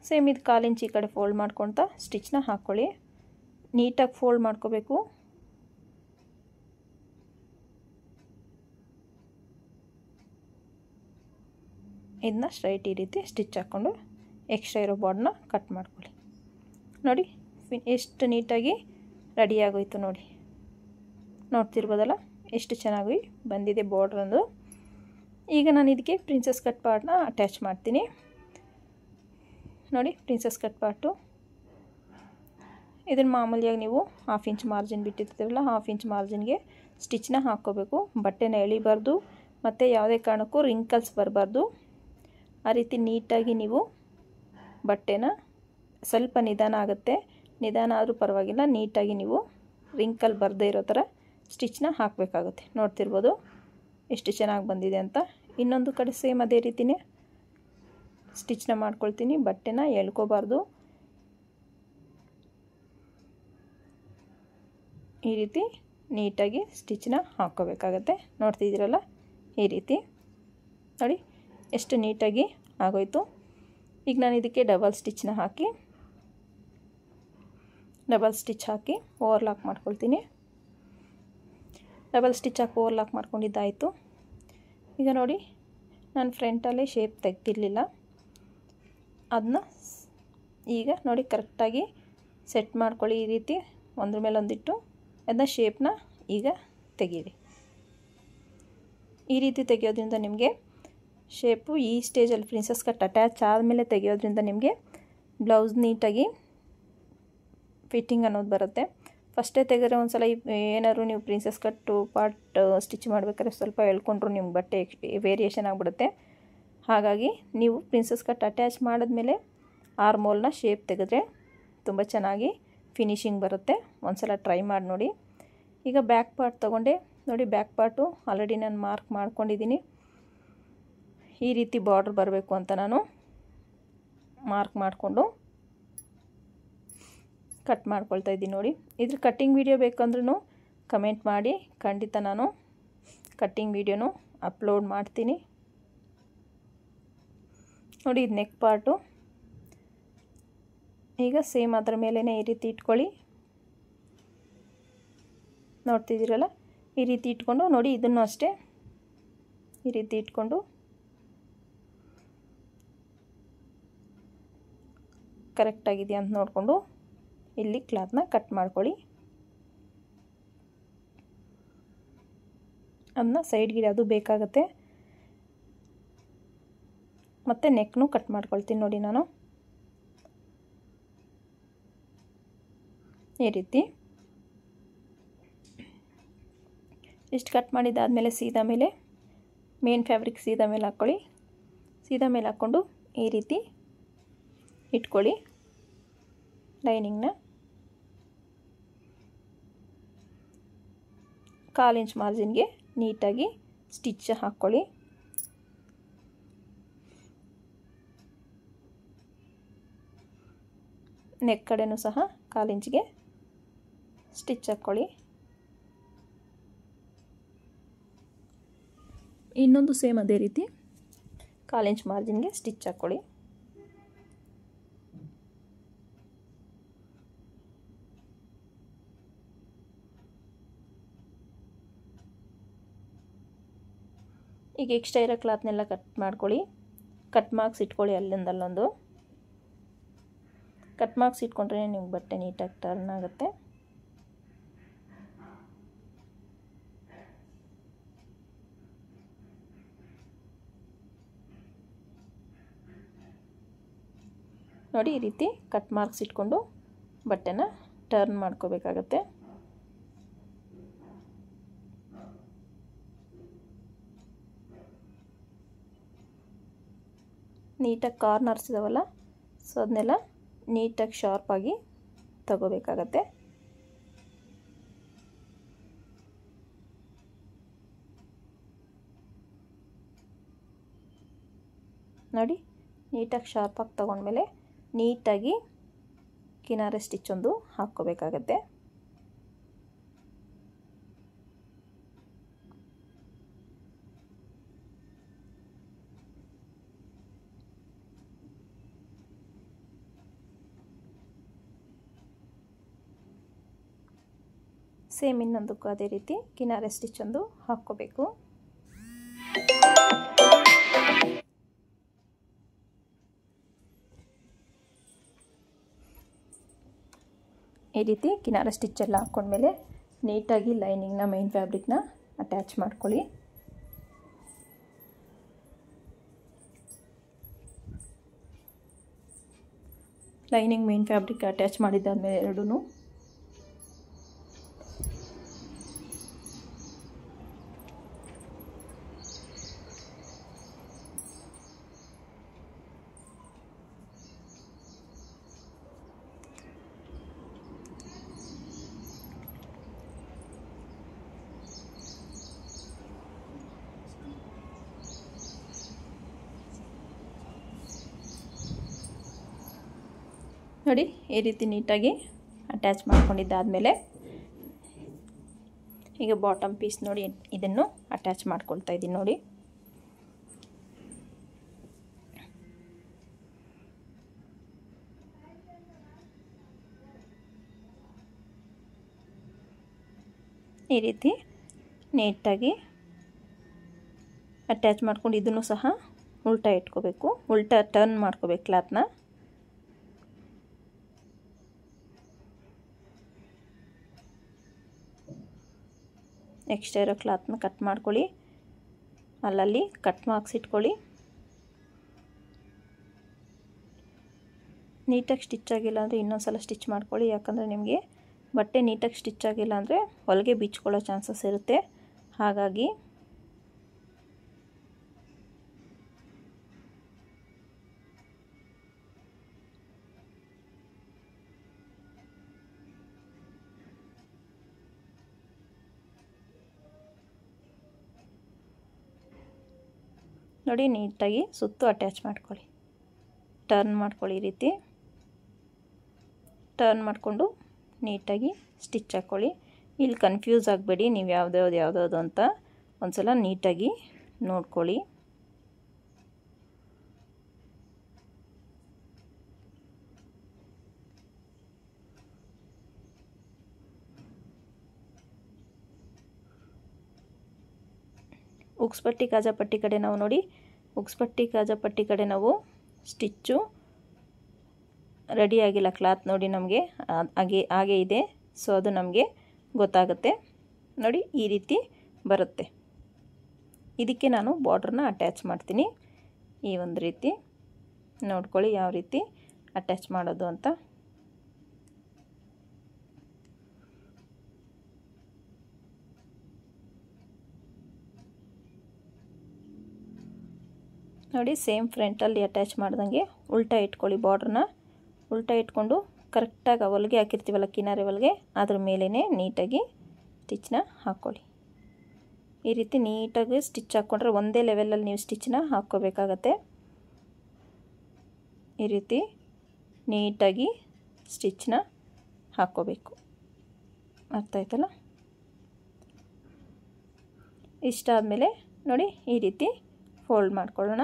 ಸೇಮ್ ಇದು 1/4 ಇಂಚ್ ಈ ಕಡೆ ಫೋಲ್ಡ್ ಮಾಡ್ಕೊಳ್ತಾ ಸ್ಟಿಚ್ನ ಹಾಕ್ಕೊಳ್ಳಿ. ನೀಟಾಗಿ ಫೋಲ್ಡ್ ಮಾಡ್ಕೋಬೇಕು. ಇದನ್ನ ಸ್ಟ್ರೈಟ್ ಈ ರೀತಿ ಸ್ಟಿಚ್ ಹಾಕ್ಕೊಂಡು ಎಕ್ಸ್ಟ್ರಾ ಇರೋ ಬಾರ್ಡ್ನ ಕಟ್ ಮಾಡ್ಕೊಳ್ಳಿ. ನೋಡಿ ಎಷ್ಟು ನೀಟಾಗಿ ರೆಡಿ ಆಗೋಯ್ತು ನೋಡಿ. ನೋಡ್ತಿರ್ಬೋದಲ್ಲ ಎಷ್ಟು ಚೆನ್ನಾಗಿ ಬಂದಿದೆ ಬಾರ್ಡ್ರಂದು. ಈಗ ನಾನು ಇದಕ್ಕೆ ಪ್ರಿನ್ಸೆಸ್ ಕಟ್ ಪಾರ್ಟ್ನ ಅಟ್ಯಾಚ್ ಮಾಡ್ತೀನಿ. ನೋಡಿ ಪ್ರಿನ್ಸೆಸ್ ಕಟ್ ಪಾರ್ಟು ಇದನ್ನು ಮಾಮೂಲಿಯಾಗಿ ನೀವು 1/2 ಇಂಚ್ ಮಾರ್ಜಿನ್ ಬಿಟ್ಟಿರ್ತೀರಲ್ಲ, 1/2 ಇಂಚ್ ಮಾರ್ಜಿನ್ಗೆ ಸ್ಟಿಚ್ನ ಹಾಕ್ಕೋಬೇಕು. ಬಟ್ಟೆನ ಎಳಿಬಾರ್ದು ಮತ್ತು ಯಾವುದೇ ಕಾರಣಕ್ಕೂ ರಿಂಕಲ್ಸ್ ಬರಬಾರ್ದು. ಆ ರೀತಿ ನೀಟಾಗಿ ನೀವು ಬಟ್ಟೆನ ಸ್ವಲ್ಪ ನಿಧಾನ ಆಗುತ್ತೆ, ನಿಧಾನ ಆದರೂ ಪರವಾಗಿಲ್ಲ, ನೀಟಾಗಿ ನೀವು ರಿಂಕಲ್ ಬರದೇ ಇರೋ ಥರ ಸ್ಟಿಚ್ನ ಹಾಕಬೇಕಾಗುತ್ತೆ. ನೋಡ್ತಿರ್ಬೋದು ಎಷ್ಟು ಚೆನ್ನಾಗಿ ಬಂದಿದೆ ಅಂತ. ಇನ್ನೊಂದು ಕಡೆ ಸೇಮ್ ಅದೇ ರೀತಿಯೇ ಸ್ಟಿಚ್ನ ಮಾಡ್ಕೊಳ್ತೀನಿ. ಬಟ್ಟೆನ ಎಳ್ಕೋಬಾರ್ದು, ಈ ರೀತಿ ನೀಟಾಗಿ ಸ್ಟಿಚ್ನ ಹಾಕ್ಕೋಬೇಕಾಗತ್ತೆ. ನೋಡ್ತಿದ್ದೀರಲ್ಲ ಈ ರೀತಿ ನೋಡಿ ಎಷ್ಟು ನೀಟಾಗಿ ಆಗೋಯ್ತು. ಈಗ ನಾನು ಇದಕ್ಕೆ ಡಬಲ್ ಸ್ಟಿಚ್ ಹಾಕಿ ಓವರ್ಲಾಕ್ ಮಾಡ್ಕೊಳ್ತೀನಿ. ಡಬಲ್ ಸ್ಟಿಚ್ ಹಾಕಿ ಓವರ್ಲಾಕ್ ಮಾಡ್ಕೊಂಡಿದ್ದಾಯಿತು. ಈಗ ನೋಡಿ ನಾನು ಫ್ರಂಟಲ್ಲೇ ಶೇಪ್ ತೆಗ್ದಿರಲಿಲ್ಲ, ಅದನ್ನ ಈಗ ನೋಡಿ ಕರೆಕ್ಟಾಗಿ ಸೆಟ್ ಮಾಡ್ಕೊಳ್ಳಿ. ಈ ರೀತಿ ಒಂದ್ರ ಮೇಲೆ ಒಂದಿಟ್ಟು ಅದನ್ನ ಶೇಪ್ನ ಈಗ ತೆಗೀರಿ. ಈ ರೀತಿ ತೆಗೆಯೋದ್ರಿಂದ ನಿಮಗೆ ಶೇಪು ಈ ಸ್ಟೇಜಲ್ಲಿ ಪ್ರಿನ್ಸೆಸ್ ಕಟ್ ಅಟ್ಯಾಚ್ ಆದಮೇಲೆ ತೆಗೆಯೋದ್ರಿಂದ ನಿಮಗೆ ಬ್ಲೌಸ್ ನೀಟಾಗಿ ಫಿಟ್ಟಿಂಗ್ ಅನ್ನೋದು ಬರುತ್ತೆ. ಫಸ್ಟೇ ತೆಗೆದ್ರೆ ಒಂದು ಸಲ ಏನಾದ್ರು ನೀವು ಪ್ರಿನ್ಸೆಸ್ ಕಟ್ಟು ಪಾರ್ಟ್ ಸ್ಟಿಚ್ ಮಾಡಬೇಕಾದ್ರೆ ಸ್ವಲ್ಪ ಎಳ್ಕೊಂಡ್ರು ನಿಮ್ಮ ಬಟ್ಟೆ ವೇರಿಯೇಷನ್ ಆಗಿಬಿಡುತ್ತೆ. ಹಾಗಾಗಿ ನೀವು ಪ್ರಿನ್ಸೆಸ್ ಕಟ್ ಅಟ್ಯಾಚ್ ಮಾಡಿದ್ಮೇಲೆ ಆರ್ಮೋಲ್ನ ಶೇಪ್ ತೆಗೆದ್ರೆ ತುಂಬ ಚೆನ್ನಾಗಿ ಫಿನಿಶಿಂಗ್ ಬರುತ್ತೆ. ಒಂದು ಸಲ ಟ್ರೈ ಮಾಡಿ ನೋಡಿ. ಈಗ ಬ್ಯಾಕ್ ಪಾರ್ಟ್ ತೊಗೊಂಡೆ ನೋಡಿ. ಬ್ಯಾಕ್ ಪಾರ್ಟು ಆಲ್ರೆಡಿ ನಾನು ಮಾರ್ಕ್ ಮಾಡ್ಕೊಂಡಿದ್ದೀನಿ. ಈ ರೀತಿ ಬಾರ್ಡ್ರ್ ಬರಬೇಕು ಅಂತ ನಾನು ಮಾರ್ಕ್ ಮಾಡಿಕೊಂಡು ಕಟ್ ಮಾಡ್ಕೊಳ್ತಾ ಇದ್ದೀನಿ ನೋಡಿ. ಇದ್ರ ಕಟ್ಟಿಂಗ್ ವಿಡಿಯೋ ಬೇಕಂದ್ರೂ ಕಮೆಂಟ್ ಮಾಡಿ, ಖಂಡಿತ ನಾನು ಕಟ್ಟಿಂಗ್ ವಿಡಿಯೋನು ಅಪ್ಲೋಡ್ ಮಾಡ್ತೀನಿ. ನೋಡಿ ಇದು ನೆಕ್ ಪಾರ್ಟು. ಈಗ ಸೇಮ್ ಅದರ ಮೇಲೇ ಈ ರೀತಿ ಇಟ್ಕೊಳ್ಳಿ. ನೋಡ್ತಿದ್ದೀರಲ್ಲ ಈ ರೀತಿ ಇಟ್ಕೊಂಡು ನೋಡಿ, ಇದನ್ನು ಅಷ್ಟೇ ಈ ರೀತಿ ಇಟ್ಕೊಂಡು ಕರೆಕ್ಟಾಗಿದೆಯಾ ಅಂತ ನೋಡಿಕೊಂಡು ಇಲ್ಲಿ ಕ್ಲಾತ್ನ ಕಟ್ ಮಾಡ್ಕೊಳ್ಳಿ. ಅದನ್ನ ಸೈಡ್ಗೆ ಅದು ಬೇಕಾಗುತ್ತೆ. ಮತ್ತು ನೆಕ್ನು ಕಟ್ ಮಾಡ್ಕೊಳ್ತೀನಿ ನೋಡಿ ನಾನು ಈ ರೀತಿ. ಇಷ್ಟು ಕಟ್ ಮಾಡಿದ್ದಾದಮೇಲೆ ಸೀದಾ ಮೇಲೆ ಮೇನ್ ಫ್ಯಾಬ್ರಿಕ್ ಸೀದಾ ಮೇಲೆ ಹಾಕ್ಕೊಳ್ಳಿ. ಸೀದಾ ಮೇಲೆ ಹಾಕ್ಕೊಂಡು ಈ ರೀತಿ ಇಟ್ಕೊಳ್ಳಿ ಲೈನಿಂಗ್ನ. 1/4 ಇಂಚ್ ಮಾರ್ಜಿನ್ಗೆ ನೀಟಾಗಿ ಸ್ಟಿಚ್ ಹಾಕ್ಕೊಳ್ಳಿ. ನೆಕ್ ಕಡೆನೂ ಸಹ 1/4 ಇಂಚ್ಗೆ ಸ್ಟಿಚ್ ಹಾಕ್ಕೊಳ್ಳಿ. ಇನ್ನೊಂದು ಸೇಮ್ ಅದೇ ರೀತಿ 1/4 ಇಂಚ್ ಮಾರ್ಜಿನ್ಗೆ ಸ್ಟಿಚ್ ಹಾಕ್ಕೊಳ್ಳಿ. ಈಗ ಎಕ್ಸ್ಟ್ರಾ ಇರೋ ಕ್ಲಾತ್ನೆಲ್ಲ ಕಟ್ ಮಾಡ್ಕೊಳ್ಳಿ. ಕಟ್ ಮಾರ್ಕ್ಸ್ ಇಟ್ಕೊಳ್ಳಿ. ಅಲ್ಲೊಂದು ಕಟ್ ಮಾರ್ಕ್ಸ್ ಇಟ್ಕೊಂಡ್ರೆ ನಿಮ್ಗೆ ಬಟ್ಟೆ ನೀಟಾಗಿ ಟರ್ನ್ ಆಗುತ್ತೆ. ನೋಡಿ ಈ ರೀತಿ ಕಟ್ ಮಾರ್ಕ್ಸ್ ಇಟ್ಕೊಂಡು ಬಟ್ಟೆನ ಟರ್ನ್ ಮಾಡ್ಕೋಬೇಕಾಗತ್ತೆ. ನೀಟಾಗಿ ಕಾರ್ನರ್ಸ್ ಇದಾವಲ್ಲ, ಸೊ ಅದನ್ನೆಲ್ಲ ನೀಟಾಗಿ ಶಾರ್ಪಾಗಿ ತಗೋಬೇಕಾಗತ್ತೆ. ನೋಡಿ ನೀಟಾಗಿ ಶಾರ್ಪಾಗಿ ತಗೊಂಡ್ಮೇಲೆ ನೀಟಾಗಿ ಕಿನಾರೆ ಸ್ಟಿಚ್ ಒಂದು ಹಾಕ್ಕೋಬೇಕಾಗತ್ತೆ. ಸೇಮ್ ಇನ್ನೊಂದಕ್ಕೂ ಅದೇ ರೀತಿ ಕಿನಾರೆ ಸ್ಟಿಚ್ ಒಂದು ಹಾಕ್ಕೋಬೇಕು. ಈ ರೀತಿ ಕಿನಾರೆ ಸ್ಟಿಚ್ ಎಲ್ಲ ಹಾಕ್ಕೊಂಡ್ಮೇಲೆ ನೀಟಾಗಿ ಲೈನಿಂಗ್ನ ಮೈನ್ ಫ್ಯಾಬ್ರಿಕ್ನ ಅಟ್ಯಾಚ್ ಮಾಡ್ಕೊಳ್ಳಿ. ಲೈನಿಂಗ್ ಮೈನ್ ಫ್ಯಾಬ್ರಿಕ್ ಅಟ್ಯಾಚ್ ಮಾಡಿದ್ದಾದಮೇಲೆ ಎರಡೂ ನೋಡಿ ಈ ರೀತಿ ನೀಟಾಗಿ ಅಟ್ಯಾಚ್ ಮಾಡ್ಕೊಂಡಿದ್ದಾದಮೇಲೆ ಈಗ ಬಾಟಮ್ ಪೀಸ್ ನೋಡಿ ಇದನ್ನು ಅಟ್ಯಾಚ್ ಮಾಡ್ಕೊಳ್ತಾ ಇದ್ದೀನಿ. ನೋಡಿ ಈ ರೀತಿ ನೀಟಾಗಿ ಅಟ್ಯಾಚ್ ಮಾಡ್ಕೊಂಡು ಇದನ್ನು ಸಹ ಉಲ್ಟಾ ಇಟ್ಕೋಬೇಕು, ಉಲ್ಟಾ ಟರ್ನ್ ಮಾಡ್ಕೋಬೇಕು ಕ್ಲಾತ್ನ. ಎಕ್ಸ್ಟ್ರಾ ಇರೋ ಕ್ಲಾತ್ನ ಕಟ್ ಮಾಡ್ಕೊಳ್ಳಿ, ಅಲ್ಲಲ್ಲಿ ಕಟ್ ಮಾರ್ಕ್ಸ್ ಇಟ್ಕೊಳ್ಳಿ. ನೀಟಾಗಿ ಸ್ಟಿಚ್ ಆಗಿಲ್ಲ ಅಂದರೆ ಇನ್ನೊಂದು ಸಲ ಸ್ಟಿಚ್ ಮಾಡ್ಕೊಳ್ಳಿ, ಯಾಕಂದರೆ ನಿಮಗೆ ಬಟ್ಟೆ ನೀಟಾಗಿ ಸ್ಟಿಚ್ ಆಗಿಲ್ಲ ಅಂದರೆ ಹೊಲಿಗೆ ಬಿಚ್ಕೊಳ್ಳೋ ಚಾನ್ಸಸ್ ಇರುತ್ತೆ. ಹಾಗಾಗಿ ನೋಡಿ ನೀಟಾಗಿ ಸುತ್ತು ಅಟ್ಯಾಚ್ ಮಾಡ್ಕೊಳ್ಳಿ, ಟರ್ನ್ ಮಾಡ್ಕೊಳ್ಳಿ. ಈ ರೀತಿ ಟರ್ನ್ ಮಾಡಿಕೊಂಡು ನೀಟಾಗಿ ಸ್ಟಿಚ್ ಹಾಕ್ಕೊಳ್ಳಿ. ಇಲ್ಲಿ ಕನ್ಫ್ಯೂಸ್ ಆಗಬೇಡಿ, ನೀವು ಯಾವುದ್ಯಾವುದು ಅಂತ ಒಂದು ಸಲ ನೀಟಾಗಿ ನೋಡ್ಕೊಳ್ಳಿ. ಉಕ್ಸ್ಪಟ್ಟಿ ಕಾಜಾಪಟ್ಟಿ ಕಡೆ ನಾವು ನೋಡಿ, ಉಕ್ಸ್ಪಟ್ಟಿ ಕಾಜಾಪಟ್ಟಿ ಕಡೆ ನಾವು ಸ್ಟಿಚ್ಚು ರೆಡಿಯಾಗಿಲ್ಲ, ಕ್ಲಾತ್ ನೋಡಿ ನಮಗೆ ಹಾಗೆ ಇದೆ. ಸೊ ಅದು ನಮಗೆ ಗೊತ್ತಾಗುತ್ತೆ. ನೋಡಿ ಈ ರೀತಿ ಬರುತ್ತೆ. ಇದಕ್ಕೆ ನಾನು ಬಾರ್ಡ್ರನ್ನ ಅಟ್ಯಾಚ್ ಮಾಡ್ತೀನಿ. ಈ ಒಂದು ರೀತಿ ನೋಡ್ಕೊಳ್ಳಿ ಯಾವ ರೀತಿ ಅಟ್ಯಾಚ್ ಮಾಡೋದು ಅಂತ. ನೋಡಿ ಸೇಮ್ ಫ್ರಂಟಲ್ಲಿ ಅಟ್ಯಾಚ್ ಮಾಡ್ದಂಗೆ ಉಲ್ಟಾ ಇಟ್ಕೊಳ್ಳಿ, ಬಾರ್ಡ್ರನ್ನ ಉಲ್ಟಾ ಇಟ್ಕೊಂಡು ಕರೆಕ್ಟಾಗಿ ಹೊಲಿಗೆ ಹಾಕಿರ್ತೀವಲ್ಲ ಕಿನಾರೆ ಹೊಲಿಗೆ, ಅದ್ರ ಮೇಲೇ ನೀಟಾಗಿ ಸ್ಟಿಚ್ನ ಹಾಕ್ಕೊಳ್ಳಿ. ಈ ರೀತಿ ನೀಟಾಗಿ ಸ್ಟಿಚ್ ಹಾಕ್ಕೊಂಡ್ರೆ ಒಂದೇ ಲೆವೆಲಲ್ಲಿ ನೀವು ಸ್ಟಿಚ್ನ ಹಾಕ್ಕೋಬೇಕಾಗತ್ತೆ. ಈ ರೀತಿ ನೀಟಾಗಿ ಸ್ಟಿಚ್ನ ಹಾಕ್ಕೋಬೇಕು. ಅರ್ಥ ಆಯ್ತಲ್ಲ? ಇಷ್ಟ ಆದಮೇಲೆ ನೋಡಿ ಈ ರೀತಿ ಫೋಲ್ಡ್ ಮಾಡ್ಕೊಳ್ಳೋಣ.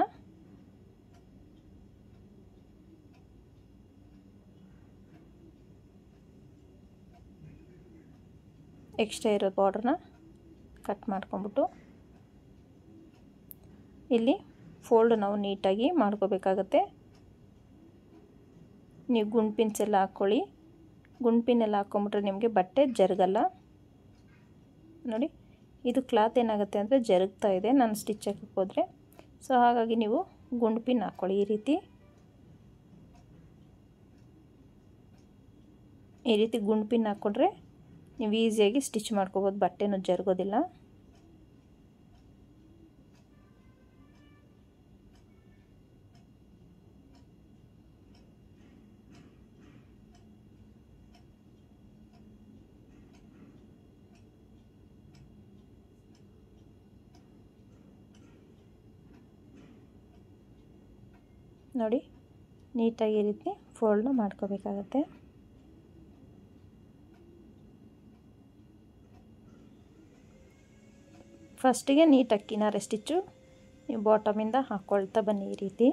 ಎಕ್ಸ್ಟ್ರಾ ಇರೋ ಬಾರ್ಡ್ರನ್ನ ಕಟ್ ಮಾಡ್ಕೊಂಬಿಟ್ಟು ಇಲ್ಲಿ ಫೋಲ್ಡ್ ನಾವು ನೀಟಾಗಿ ಮಾಡ್ಕೋಬೇಕಾಗತ್ತೆ. ನೀವು ಗುಂಡ್ಪಿನ್ಸ್ ಎಲ್ಲ ಹಾಕ್ಕೊಳ್ಳಿ, ಗುಂಡ್ಪಿನೆಲ್ಲ ಹಾಕ್ಕೊಂಬಿಟ್ರೆ ನಿಮಗೆ ಬಟ್ಟೆ ಜರುಗಲ್ಲ. ನೋಡಿ ಇದು ಕ್ಲಾತ್ ಏನಾಗುತ್ತೆ ಅಂದರೆ ಜರುಗ್ತಾ ಇದೆ ನಾನು ಸ್ಟಿಚ್ ಹಾಕಕ್ಕೆ ಹೋದರೆ. ಸೊ ಹಾಗಾಗಿ ನೀವು ಗುಂಡು ಪಿನ್ ಹಾಕ್ಕೊಳ್ಳಿ ಈ ರೀತಿ. ಈ ರೀತಿ ಗುಂಡು ಪಿನ್ ಹಾಕ್ಕೊಂಡ್ರೆ ನೀವು ಈಸಿಯಾಗಿ ಸ್ಟಿಚ್ ಮಾಡ್ಕೋಬೋದು, ಬಟ್ಟೆನೂ ಜರುಗೋದಿಲ್ಲ. ನೋಡಿ, ನೀಟಾಗಿ ಈ ರೀತಿ ಫೋಲ್ಡ್ನ ಮಾಡ್ಕೋಬೇಕಾಗತ್ತೆ. ಫಸ್ಟಿಗೆ ನೀಟಾಗಿ ಕಿನಾರೆ ಸ್ಟಿಚ್ಚು ನೀವು ಬಾಟಮಿಂದ ಹಾಕ್ಕೊಳ್ತಾ ಬನ್ನಿ. ಈ ರೀತಿ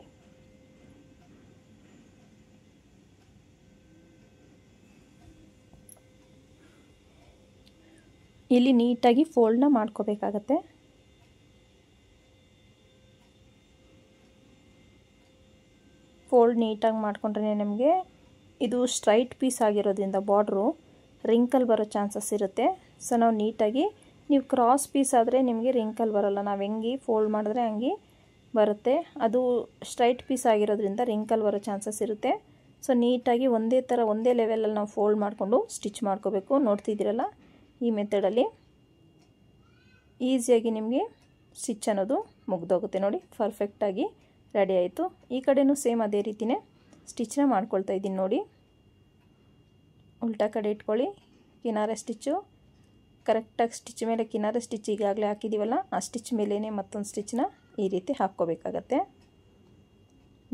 ಇಲ್ಲಿ ನೀಟಾಗಿ ಫೋಲ್ಡ್ನ ಮಾಡ್ಕೋಬೇಕಾಗತ್ತೆ. ಫೋಲ್ಡ್ ನೀಟಾಗಿ ಮಾಡಿಕೊಂಡ್ರೆ ನಮಗೆ ಇದು ಸ್ಟ್ರೈಟ್ ಪೀಸ್ ಆಗಿರೋದ್ರಿಂದ ಬಾರ್ಡ್ರು ರಿಂಕಲ್ ಬರೋ ಚಾನ್ಸಸ್ ಇರುತ್ತೆ. ಸೊ ನಾವು ನೀಟಾಗಿ, ನೀವು ಕ್ರಾಸ್ ಪೀಸ್ ಆದರೆ ನಿಮಗೆ ರಿಂಕಲ್ ಬರೋಲ್ಲ, ನಾವು ಹೆಂಗೆ ಫೋಲ್ಡ್ ಮಾಡಿದ್ರೆ ಹಂಗೆ ಬರುತ್ತೆ. ಅದು ಸ್ಟ್ರೈಟ್ ಪೀಸ್ ಆಗಿರೋದ್ರಿಂದ ರಿಂಕಲ್ ಬರೋ ಚಾನ್ಸಸ್ ಇರುತ್ತೆ. ಸೊ ನೀಟಾಗಿ ಒಂದೇ ಥರ ಒಂದೇ ಲೆವೆಲಲ್ಲಿ ನಾವು ಫೋಲ್ಡ್ ಮಾಡಿಕೊಂಡು ಸ್ಟಿಚ್ ಮಾಡ್ಕೋಬೇಕು. ನೋಡ್ತಿದ್ದೀರಲ್ಲ, ಈ ಮೆಥಡಲ್ಲಿ ಈಸಿಯಾಗಿ ನಿಮಗೆ ಸ್ಟಿಚ್ ಅನ್ನೋದು ಮುಗ್ದೋಗುತ್ತೆ. ನೋಡಿ, ಪರ್ಫೆಕ್ಟಾಗಿ ರೆಡಿ ಆಯಿತು. ಈ ಕಡೆಯೂ ಸೇಮ್ ಅದೇ ರೀತಿಯೇ ಸ್ಟಿಚ್ನ ಮಾಡ್ಕೊಳ್ತಾ ಇದ್ದೀನಿ. ನೋಡಿ, ಉಲ್ಟಾ ಕಡೆ ಇಟ್ಕೊಳ್ಳಿ. ಕಿನಾರೆ ಸ್ಟಿಚ್ಚು ಕರೆಕ್ಟಾಗಿ ಸ್ಟಿಚ್ ಮೇಲೆ ಕಿನಾರೆ ಸ್ಟಿಚ್ ಈಗಾಗಲೇ ಹಾಕಿದ್ದೀವಲ್ಲ, ಆ ಸ್ಟಿಚ್ ಮೇಲೇ ಮತ್ತೊಂದು ಸ್ಟಿಚ್ನ ಈ ರೀತಿ ಹಾಕ್ಕೋಬೇಕಾಗತ್ತೆ.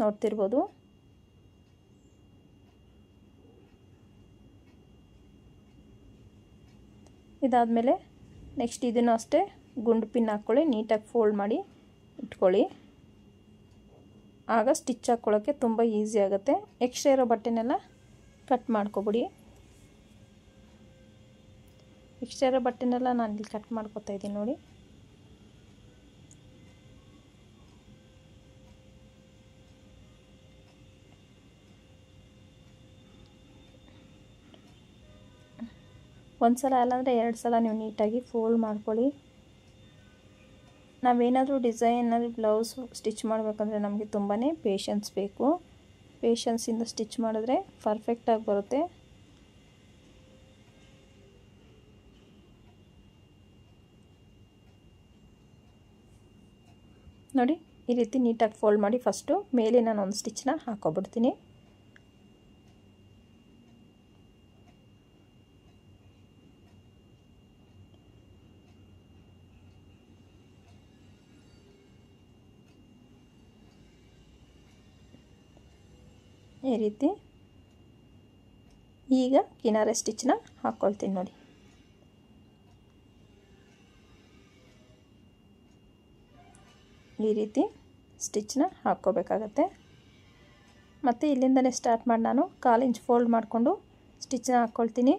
ನೋಡ್ತಿರ್ಬೋದು. ಇದಾದಮೇಲೆ ನೆಕ್ಸ್ಟ್ ಇದನ್ನು ಅಷ್ಟೇ ಗುಂಡು ಪಿನ್ ಹಾಕ್ಕೊಳ್ಳಿ, ನೀಟಾಗಿ ಫೋಲ್ಡ್ ಮಾಡಿ ಇಟ್ಕೊಳ್ಳಿ. ಆಗ ಸ್ಟಿಚ್ ಹಾಕ್ಕೊಳ್ಳೋಕ್ಕೆ ತುಂಬ ಈಸಿ ಆಗುತ್ತೆ. ಎಕ್ಸ್ಟ್ರಾ ಇರೋ ಬಟ್ಟೆನೆಲ್ಲ ಕಟ್ ಮಾಡ್ಕೊಬಿಡಿ. ಎಕ್ಸ್ಟ್ರಾ ಇರೋ ಬಟ್ಟೆನೆಲ್ಲ ನಾನು ಇಲ್ಲಿ ಕಟ್ ಮಾಡ್ಕೊತಾ ಇದ್ದೀನಿ. ನೋಡಿ, ಒಂದು ಸಲ ಅಲ್ಲಾಂದರೆ 2 ಸಲ ನೀವು ನೀಟಾಗಿ ಫೋಲ್ಡ್ ಮಾಡ್ಕೊಳ್ಳಿ. ನಾವೇನಾದರೂ ಡಿಸೈನಲ್ಲಿ ಬ್ಲೌಸ್ ಸ್ಟಿಚ್ ಮಾಡಬೇಕಂದ್ರೆ ನಮಗೆ ತುಂಬಾ ಪೇಷನ್ಸ್ ಬೇಕು. ಪೇಷನ್ಸಿಂದ ಸ್ಟಿಚ್ ಮಾಡಿದ್ರೆ ಪರ್ಫೆಕ್ಟಾಗಿ ಬರುತ್ತೆ. ನೋಡಿ, ಈ ರೀತಿ ನೀಟಾಗಿ ಫೋಲ್ಡ್ ಮಾಡಿ ಫಸ್ಟು ಮೇಲೆ ನಾನು ಒಂದು ಸ್ಟಿಚ್ನ ಹಾಕ್ಕೊಬಿಡ್ತೀನಿ. ಈ ರೀತಿ ಈಗ ಕಿನಾರೆ ಸ್ಟಿಚ್ನ ಹಾಕ್ಕೊಳ್ತೀನಿ. ನೋಡಿ, ಈ ರೀತಿ ಸ್ಟಿಚ್ನ ಹಾಕ್ಕೋಬೇಕಾಗತ್ತೆ. ಮತ್ತು ಇಲ್ಲಿಂದನೇ ಸ್ಟಾರ್ಟ್ ಮಾಡಿ ನಾನು 1/4 ಇಂಚ್ ಫೋಲ್ಡ್ ಮಾಡಿಕೊಂಡು ಸ್ಟಿಚ್ನ ಹಾಕ್ಕೊಳ್ತೀನಿ.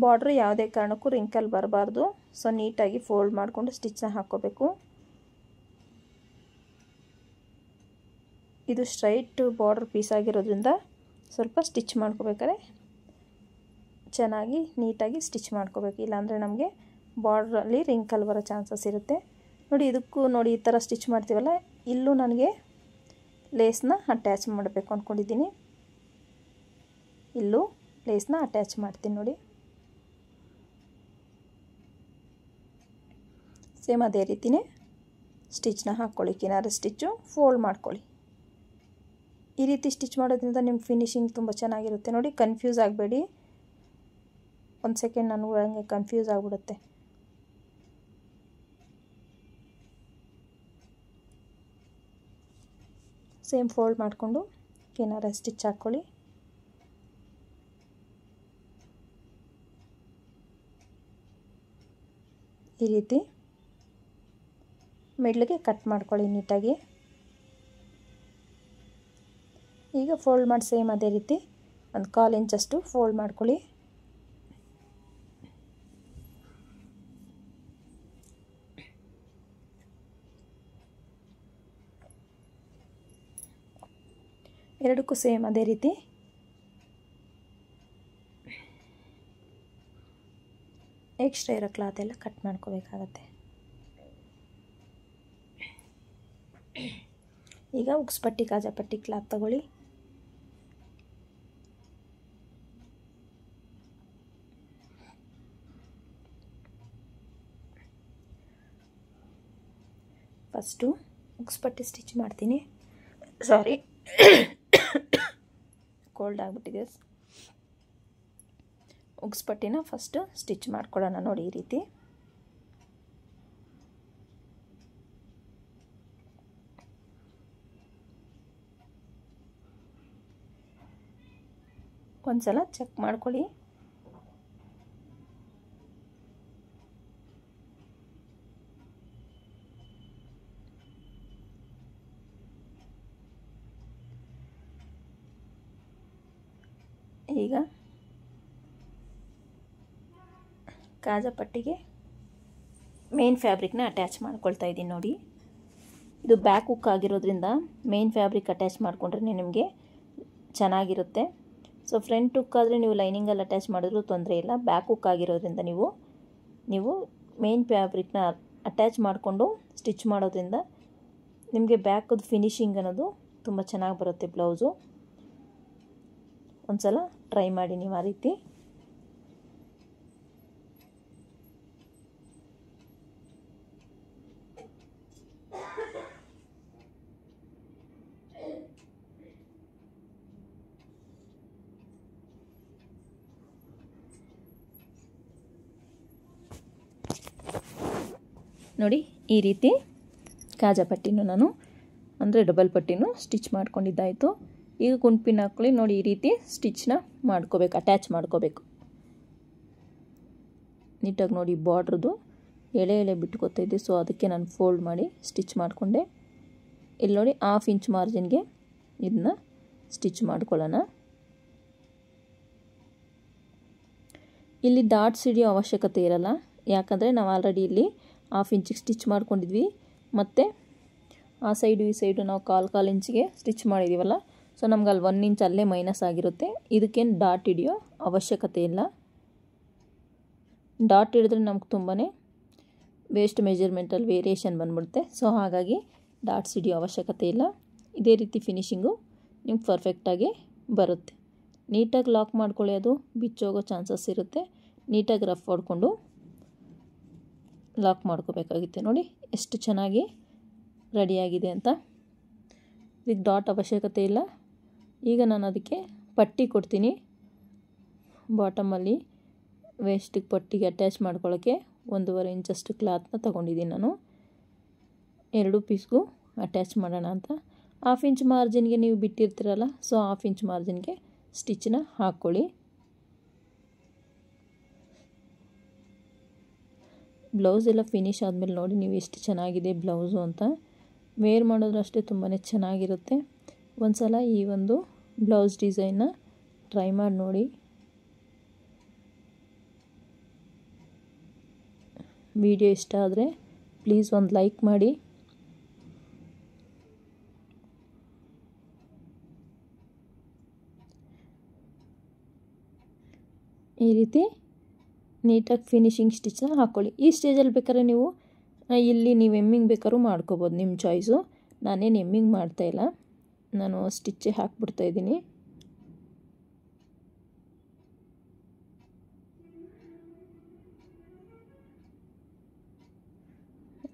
ಬಾರ್ಡ್ರ್ ಯಾವುದೇ ಕಾರಣಕ್ಕೂ ರಿಂಕಲ್ ಬರಬಾರ್ದು. ಸೊ ನೀಟಾಗಿ ಫೋಲ್ಡ್ ಮಾಡಿಕೊಂಡು ಸ್ಟಿಚ್ನ ಹಾಕ್ಕೋಬೇಕು. ಇದು ಸ್ಟ್ರೈಟ್ ಬಾರ್ಡರ್ ಪೀಸ್ ಆಗಿರೋದ್ರಿಂದ ಸ್ವಲ್ಪ ಸ್ಟಿಚ್ ಮಾಡ್ಕೋಬೇಕಾದ್ರೆ ಚೆನ್ನಾಗಿ ನೀಟಾಗಿ ಸ್ಟಿಚ್ ಮಾಡ್ಕೋಬೇಕು, ಇಲ್ಲಾಂದರೆ ನಮಗೆ ಬಾರ್ಡ್ರಲ್ಲಿ ರಿಂಕಲ್ ಬರೋ ಚಾನ್ಸಸ್ ಇರುತ್ತೆ. ನೋಡಿ, ಇದಕ್ಕೂ ನೋಡಿ ಈ ಥರ ಸ್ಟಿಚ್ ಮಾಡ್ತೀವಲ್ಲ, ಇಲ್ಲೂ ನನಗೆ ಲೇಸ್ನ ಅಟ್ಯಾಚ್ ಮಾಡಬೇಕು ಅಂದ್ಕೊಂಡಿದ್ದೀನಿ. ಇಲ್ಲೂ ಲೇಸ್ನ ಅಟ್ಯಾಚ್ ಮಾಡ್ತೀನಿ. ನೋಡಿ, ಸೇಮ್ ಅದೇ ರೀತಿಯೇ ಸ್ಟಿಚ್ನ ಹಾಕ್ಕೊಳ್ಳಿ. ಕಿನಾರೆ ಸ್ಟಿಚ್ಚು ಫೋಲ್ಡ್ ಮಾಡ್ಕೊಳ್ಳಿ. ಈ ರೀತಿ ಸ್ಟಿಚ್ ಮಾಡೋದ್ರಿಂದ ನಿಮ್ಮ ಫಿನಿಶಿಂಗ್ ತುಂಬ ಚೆನ್ನಾಗಿರುತ್ತೆ. ನೋಡಿ, ಕನ್ಫ್ಯೂಸ್ ಆಗಬೇಡಿ. ಒಂದು ಸೆಕೆಂಡ್ ನನಗೂ ಹಂಗೆ ಕನ್ಫ್ಯೂಸ್ ಆಗಿಬಿಡುತ್ತೆ. ಸೇಮ್ ಫೋಲ್ಡ್ ಮಾಡಿಕೊಂಡು ಕಿನಾರೆ ಸ್ಟಿಚ್ ಹಾಕ್ಕೊಳ್ಳಿ. ಈ ರೀತಿ ಮಿಡ್ಲಿಗೆ ಕಟ್ ಮಾಡ್ಕೊಳ್ಳಿ ನೀಟಾಗಿ. ಈಗ ಫೋಲ್ಡ್ ಮಾಡಿ ಸೇಮ್ ಅದೇ ರೀತಿ ಒಂದು 1/4 ಇಂಚಷ್ಟು ಫೋಲ್ಡ್ ಮಾಡ್ಕೊಳ್ಳಿ. ಎರಡಕ್ಕೂ ಸೇಮ್ ಅದೇ ರೀತಿ ಎಕ್ಸ್ಟ್ರಾ ಇರೋ ಕ್ಲಾತ್ ಎಲ್ಲ ಕಟ್ ಮಾಡ್ಕೋಬೇಕಾಗತ್ತೆ. ಈಗ ಉಕ್ಸ್ಪಟ್ಟಿ ಕಾಜಾಪಟ್ಟಿ ಕ್ಲಾತ್ ತಗೊಳ್ಳಿ. ಫಸ್ಟು ಉಕ್ಸ್ ಪಟ್ಟಿ ಸ್ಟಿಚ್ ಮಾಡ್ತೀನಿ. ಸಾರಿ, ಕೋಲ್ಡ್ ಆಗಿಬಿಟ್ಟಿದೆ. ಉಕ್ಸ್ ಪಟ್ಟಿನ ಫಸ್ಟು ಸ್ಟಿಚ್ ಮಾಡ್ಕೊಳ್ಳೋಣ. ನೋಡಿ ಈ ರೀತಿ ಒಂದು ಸಲ ಚೆಕ್ ಮಾಡ್ಕೊಳ್ಳಿ. ಈಗ ಕಾಜಾ ಪಟ್ಟಿಗೆ ಮೇನ್ ಫ್ಯಾಬ್ರಿಕ್ನ ಅಟ್ಯಾಚ್ ಮಾಡ್ಕೊಳ್ತಾ ಇದ್ದೀನಿ. ನೋಡಿ, ಇದು ಬ್ಯಾಕ್ ಹುಕ್ ಆಗಿರೋದ್ರಿಂದ ಮೇನ್ ಫ್ಯಾಬ್ರಿಕ್ ಅಟ್ಯಾಚ್ ಮಾಡಿಕೊಂಡ್ರೆ ನಿಮಗೆ ಚೆನ್ನಾಗಿರುತ್ತೆ. ಸೊ ಫ್ರಂಟ್ ಹುಕ್ ಆದರೆ ನೀವು ಲೈನಿಂಗಲ್ಲಿ ಅಟ್ಯಾಚ್ ಮಾಡಿದ್ರೂ ತೊಂದರೆ ಇಲ್ಲ. ಬ್ಯಾಕ್ ಹುಕ್ ಆಗಿರೋದ್ರಿಂದ ನೀವು ಮೇನ್ ಫ್ಯಾಬ್ರಿಕ್ನ ಅಟ್ಯಾಚ್ ಮಾಡಿಕೊಂಡು ಸ್ಟಿಚ್ ಮಾಡೋದ್ರಿಂದ ನಿಮಗೆ ಬ್ಯಾಕದು ಫಿನಿಶಿಂಗ್ ಅನ್ನೋದು ತುಂಬ ಚೆನ್ನಾಗಿ ಬರುತ್ತೆ ಬ್ಲೌಸು. ಒಂದು ಸಲ ಟ್ರೈ ಮಾಡಿ ನೀವು ಆ ರೀತಿ. ನೋಡಿ ಈ ರೀತಿ ಕಾಜಾ ಪಟ್ಟಿನೂ ನಾನು ಅಂದರೆ ಡಬಲ್ ಪಟ್ಟಿನೂ ಸ್ಟಿಚ್ ಮಾಡ್ಕೊಂಡಿದ್ದಾಯಿತು. ಈಗ ಕುಂಟ್ಪಿನ್ ಹಾಕ್ಕೊಳ್ಳಿ. ನೋಡಿ ಈ ರೀತಿ ಸ್ಟಿಚ್ನ ಮಾಡ್ಕೋಬೇಕು, ಅಟ್ಯಾಚ್ ಮಾಡ್ಕೋಬೇಕು ನೀಟಾಗಿ. ನೋಡಿ ಬಾರ್ಡ್ರದು ಎಳೆ ಬಿಟ್ಕೊತಾಯಿದ್ದೆ, ಸೊ ಅದಕ್ಕೆ ನಾನು ಫೋಲ್ಡ್ ಮಾಡಿ ಸ್ಟಿಚ್ ಮಾಡಿಕೊಂಡೆ. ಇಲ್ಲಿ ನೋಡಿ 1/2 ಇಂಚ್ ಮಾರ್ಜಿನ್ಗೆ ಇದನ್ನ ಸ್ಟಿಚ್ ಮಾಡ್ಕೊಳ್ಳೋಣ. ಇಲ್ಲಿ ಡಾಟ್ಸ್ ಹಿಡಿಯೋ ಅವಶ್ಯಕತೆ ಇರಲ್ಲ, ಯಾಕಂದರೆ ನಾವು ಆಲ್ರೆಡಿ ಇಲ್ಲಿ 1/2 ಇಂಚಿಗೆ ಸ್ಟಿಚ್ ಮಾಡ್ಕೊಂಡಿದ್ವಿ. ಮತ್ತು ಆ ಸೈಡು ಈ ಸೈಡು ನಾವು 1/4 ಇಂಚಿಗೆ ಸ್ಟಿಚ್ ಮಾಡಿದ್ದೀವಲ್ಲ, ಸೊ ನಮ್ಗೆ ಅಲ್ಲಿ 1 ಇಂಚ್ ಅಲ್ಲೇ ಮೈನಸ್ ಆಗಿರುತ್ತೆ. ಇದಕ್ಕೇನು ಡಾಟ್ ಹಿಡಿಯೋ ಅವಶ್ಯಕತೆ ಇಲ್ಲ. ಡಾಟ್ ಹಿಡಿದ್ರೆ ನಮ್ಗೆ ತುಂಬಾ ವೇಸ್ಟ್ ಮೆಜರ್ಮೆಂಟಲ್ಲಿ ವೇರಿಯೇಷನ್ ಬಂದ್ಬಿಡುತ್ತೆ. ಸೊ ಹಾಗಾಗಿ ಡಾಟ್ಸ್ ಹಿಡಿಯೋ ಅವಶ್ಯಕತೆ ಇಲ್ಲ. ಇದೇ ರೀತಿ ಫಿನಿಶಿಂಗು ನಿಮ್ಗೆ ಪರ್ಫೆಕ್ಟಾಗಿ ಬರುತ್ತೆ. ನೀಟಾಗಿ ಲಾಕ್ ಮಾಡ್ಕೊಳ್ಳಿ, ಅದು ಬಿಚ್ಚೋಗೋ ಚಾನ್ಸಸ್ ಇರುತ್ತೆ. ನೀಟಾಗಿ ರಫ್ ಹೊಡ್ಕೊಂಡು ಲಾಕ್ ಮಾಡ್ಕೋಬೇಕಾಗುತ್ತೆ. ನೋಡಿ ಎಷ್ಟು ಚೆನ್ನಾಗಿ ರೆಡಿಯಾಗಿದೆ ಅಂತ. ಇದಕ್ಕೆ ಡಾಟ್ ಅವಶ್ಯಕತೆ ಇಲ್ಲ. ಈಗ ನಾನು ಅದಕ್ಕೆ ಪಟ್ಟಿ ಕೊಡ್ತೀನಿ. ಬಾಟಮಲ್ಲಿ ವೇಸ್ಟಿಗೆ ಪಟ್ಟಿಗೆ ಅಟ್ಯಾಚ್ ಮಾಡ್ಕೊಳ್ಳೋಕ್ಕೆ 1.5 ಇಂಚಷ್ಟು ಕ್ಲಾತ್ನ ತೊಗೊಂಡಿದ್ದೀನಿ ನಾನು. 2 ಪೀಸ್ಗೂ ಅಟ್ಯಾಚ್ ಮಾಡೋಣ ಅಂತ. 1/2 ಇಂಚ್ ಮಾರ್ಜಿನ್ಗೆ ನೀವು ಬಿಟ್ಟಿರ್ತೀರಲ್ಲ, ಸೊ 1/2 ಇಂಚ್ ಮಾರ್ಜಿನ್ಗೆ ಸ್ಟಿಚ್ನ ಹಾಕ್ಕೊಳ್ಳಿ. ಬ್ಲೌಸ್ ಎಲ್ಲ ಫಿನಿಶ್ ಆದಮೇಲೆ ನೋಡಿ ನೀವು ಎಷ್ಟು ಚೆನ್ನಾಗಿದೆ ಬ್ಲೌಸು ಅಂತ. ವೇರ್ ಮಾಡೋದು ಅಷ್ಟೇ ತುಂಬಾ ಚೆನ್ನಾಗಿರುತ್ತೆ. ಒಂದು ಸಲ ಈ ಒಂದು ಬ್ಲೌಸ್ ಡಿಸೈನ್ನ ಟ್ರೈ ಮಾಡಿ ನೋಡಿ. ವಿಡಿಯೋ ಇಷ್ಟ ಆದರೆ ಪ್ಲೀಸ್ ಒಂದು ಲೈಕ್ ಮಾಡಿ. ಈ ರೀತಿ ನೀಟಾಗಿ ಫಿನಿಶಿಂಗ್ ಸ್ಟಿಚ್ನ ಹಾಕ್ಕೊಳ್ಳಿ. ಈ ಸ್ಟೇಜಲ್ಲಿ ಬೇಕಾದ್ರೆ ನೀವು ಇಲ್ಲಿ ನೀವು ಎಮ್ಮಿಂಗ್ ಬೇಕಾದ್ರೂ ಮಾಡ್ಕೋಬೋದು, ನಿಮ್ಮ ಚಾಯ್ಸು. ನಾನೇನು ಎಮ್ಮಿಂಗ್ ಮಾಡ್ತಾಯಿಲ್ಲ, ನಾನು ಸ್ಟಿಚ್ಚೇ ಹಾಕ್ಬಿಡ್ತಾಯಿದ್ದೀನಿ.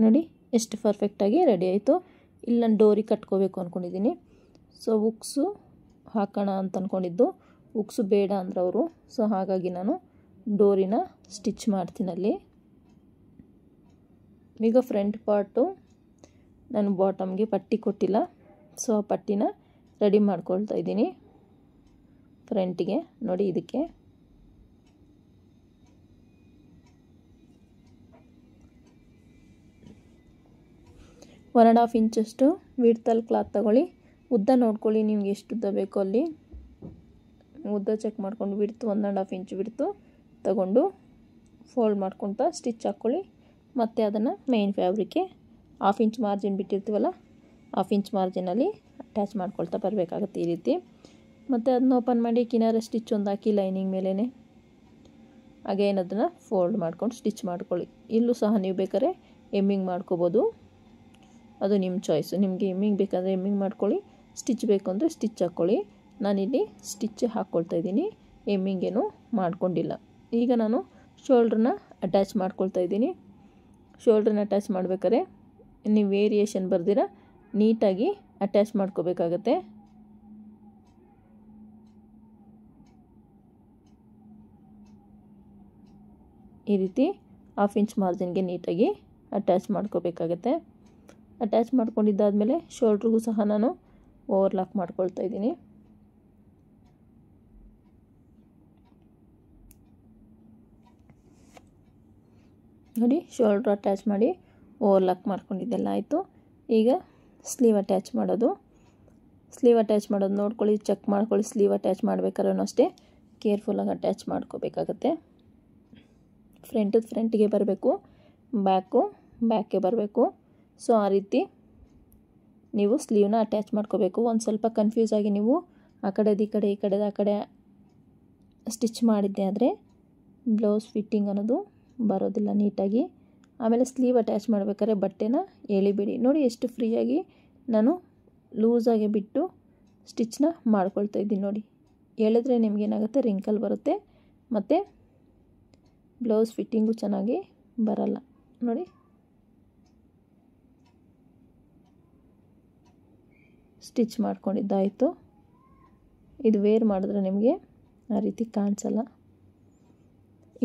ನೋಡಿ ಎಷ್ಟು ಪರ್ಫೆಕ್ಟಾಗಿ ರೆಡಿ ಆಯಿತು. ಇಲ್ಲಿ ನಾನು ಡೋರಿಗೆ ಕಟ್ಕೋಬೇಕು ಅಂದ್ಕೊಂಡಿದ್ದೀನಿ. ಸೊ ಉಕ್ಸು ಹಾಕೋಣ ಅಂತ ಅಂದ್ಕೊಂಡಿದ್ದು, ಉಕ್ಸು ಬೇಡ ಅಂದ್ರೆ ಅವರು, ಸೊ ಹಾಗಾಗಿ ನಾನು ಡೋರಿನ ಸ್ಟಿಚ್ ಮಾಡ್ತೀನಲ್ಲಿ. ಈಗ ಫ್ರಂಟ್ ಪಾರ್ಟು ನಾನು ಬಾಟಮ್ಗೆ ಪಟ್ಟಿ ಕೊಟ್ಟಿಲ್ಲ, ಸೊ ಆ ಪಟ್ಟಿನ ರೆಡಿ ಮಾಡ್ಕೊಳ್ತಾ ಇದ್ದೀನಿ ಫ್ರಂಟಿಗೆ. ನೋಡಿ ಇದಕ್ಕೆ 1.5 ಇಂಚಷ್ಟು ವಿಡ್ತಲ್ಲಿ ಕ್ಲಾತ್ ತಗೊಳ್ಳಿ. ಉದ್ದ ನೋಡ್ಕೊಳ್ಳಿ, ನಿಮ್ಗೆ ಎಷ್ಟು ಉದ್ದ ಬೇಕೋ ಅಲ್ಲಿ ಉದ್ದ ಚೆಕ್ ಮಾಡ್ಕೊಂಡು ಬಿಡ್ತು 1.5 ಇಂಚ್ ಬಿಡ್ತು ತಗೊಂಡು ಫೋಲ್ಡ್ ಮಾಡ್ಕೊತ ಸ್ಟಿಚ್ ಹಾಕ್ಕೊಳ್ಳಿ. ಮತ್ತು ಅದನ್ನು ಮೇನ್ ಫ್ಯಾಬ್ರಿಕ್ಗೆ 1/2 ಇಂಚ್ ಮಾರ್ಜಿನ್ ಬಿಟ್ಟಿರ್ತೀವಲ್ಲ, 1/2 ಇಂಚ್ ಮಾರ್ಜಿನಲ್ಲಿ ಅಟ್ಯಾಚ್ ಮಾಡ್ಕೊಳ್ತಾ ಬರಬೇಕಾಗುತ್ತೆ ಈ ರೀತಿ. ಮತ್ತು ಅದನ್ನ ಓಪನ್ ಮಾಡಿ ಕಿನಾರ ಸ್ಟಿಚ್ ಒಂದು ಹಾಕಿ ಲೈನಿಂಗ್ ಮೇಲೇ ಅಗೇನ್ ಅದನ್ನು ಫೋಲ್ಡ್ ಮಾಡ್ಕೊಂಡು ಸ್ಟಿಚ್ ಮಾಡ್ಕೊಳ್ಳಿ. ಇಲ್ಲೂ ಸಹ ನೀವು ಬೇಕಾದ್ರೆ ಎಮ್ಮಿಂಗ್ ಮಾಡ್ಕೋಬೋದು, ಅದು ನಿಮ್ಮ ಚಾಯ್ಸು. ನಿಮಗೆ ಎಮ್ಮಿಂಗ್ ಬೇಕಾದರೆ ಎಮ್ಮಿಂಗ್ ಮಾಡ್ಕೊಳ್ಳಿ, ಸ್ಟಿಚ್ ಬೇಕು ಅಂದರೆ ಸ್ಟಿಚ್ ಹಾಕ್ಕೊಳ್ಳಿ. ನಾನಿಲ್ಲಿ ಸ್ಟಿಚ್ ಹಾಕ್ಕೊಳ್ತಾ ಇದ್ದೀನಿ, ಎಮ್ಮಿಂಗೇನು ಮಾಡ್ಕೊಂಡಿಲ್ಲ. ಈಗ ನಾನು ಶೋಲ್ಡ್ರನ್ನ ಅಟ್ಯಾಚ್ ಮಾಡ್ಕೊಳ್ತಾ ಇದ್ದೀನಿ. ಶೋಲ್ಡ್ರನ್ನ ಅಟ್ಯಾಚ್ ಮಾಡಬೇಕಾದ್ರೆ ನೀವು ವೇರಿಯೇಷನ್ ಬರ್ದಿರ ನೀಟಾಗಿ ಅಟ್ಯಾಚ್ ಮಾಡ್ಕೋಬೇಕಾಗತ್ತೆ. ಈ ರೀತಿ 1/2 ಇಂಚ್ ಮಾರ್ಜಿನ್ಗೆ ನೀಟಾಗಿ ಅಟ್ಯಾಚ್ ಮಾಡ್ಕೋಬೇಕಾಗತ್ತೆ. ಅಟ್ಯಾಚ್ ಮಾಡ್ಕೊಂಡಿದ್ದಾದಮೇಲೆ ಶೋಲ್ಡ್ರಿಗೂ ಸಹ ನಾನು ಓವರ್ಲಾಕ್ ಮಾಡ್ಕೊಳ್ತಾ ಇದ್ದೀನಿ. ನೋಡಿ, ಶೋಲ್ಡ್ರ್ ಅಟ್ಯಾಚ್ ಮಾಡಿ ಓವರ್ಲಾಕ್ ಮಾಡ್ಕೊಂಡಿದ್ದೆಲ್ಲ ಆಯಿತು. ಈಗ ಸ್ಲೀವ್ ಅಟ್ಯಾಚ್ ಮಾಡೋದು. ಸ್ಲೀವ್ ಅಟ್ಯಾಚ್ ಮಾಡೋದು ನೋಡ್ಕೊಳ್ಳಿ, ಚೆಕ್ ಮಾಡ್ಕೊಳ್ಳಿ. ಸ್ಲೀವ್ ಅಟ್ಯಾಚ್ ಮಾಡ್ಬೇಕಾದ್ರೂ ಅಷ್ಟೇ ಕೇರ್ಫುಲ್ಲಾಗಿ ಅಟ್ಯಾಚ್ ಮಾಡ್ಕೋಬೇಕಾಗತ್ತೆ. ಫ್ರಂಟಿಗೆ ಬರಬೇಕು, ಬ್ಯಾಕ್ಗೆ ಬರಬೇಕು. ಸೊ ಆ ರೀತಿ ನೀವು ಸ್ಲೀವ್ನ ಅಟ್ಯಾಚ್ ಮಾಡ್ಕೋಬೇಕು. ಒಂದು ಸ್ವಲ್ಪ ಕನ್ಫ್ಯೂಸ್ ಆಗಿ ನೀವು ಆ ಕಡೆದು ಈ ಕಡೆ, ಈ ಕಡೆದು ಆ ಕಡೆ ಸ್ಟಿಚ್ ಮಾಡಿದ್ದೆ ಆದರೆ ಬ್ಲೌಸ್ ಫಿಟ್ಟಿಂಗ್ ಅನ್ನೋದು ಬರೋದಿಲ್ಲ ನೀಟಾಗಿ. ಆಮೇಲೆ ಸ್ಲೀವ್ ಅಟ್ಯಾಚ್ ಮಾಡಬೇಕಾದ್ರೆ ಬಟ್ಟೆನ ಎಳಿಬೇಡಿ. ನೋಡಿ ಎಷ್ಟು ಫ್ರೀಯಾಗಿ ನಾನು ಲೂಸಾಗಿ ಬಿಟ್ಟು ಸ್ಟಿಚ್ನ ಮಾಡ್ಕೊಳ್ತಾ ಇದ್ದೀನಿ. ನೋಡಿ, ಎಳೆದ್ರೆ ನಿಮಗೇನಾಗುತ್ತೆ, ರಿಂಕಲ್ ಬರುತ್ತೆ ಮತ್ತು ಬ್ಲೌಸ್ ಫಿಟ್ಟಿಂಗು ಚೆನ್ನಾಗಿ ಬರಲ್ಲ. ನೋಡಿ, ಸ್ಟಿಚ್ ಮಾಡ್ಕೊಂಡಿದ್ದಾಯಿತು. ಇದು ವೇರ್ ಮಾಡಿದ್ರೆ ನಿಮಗೆ ಆ ರೀತಿ ಕಾಣಿಸಲ್ಲ.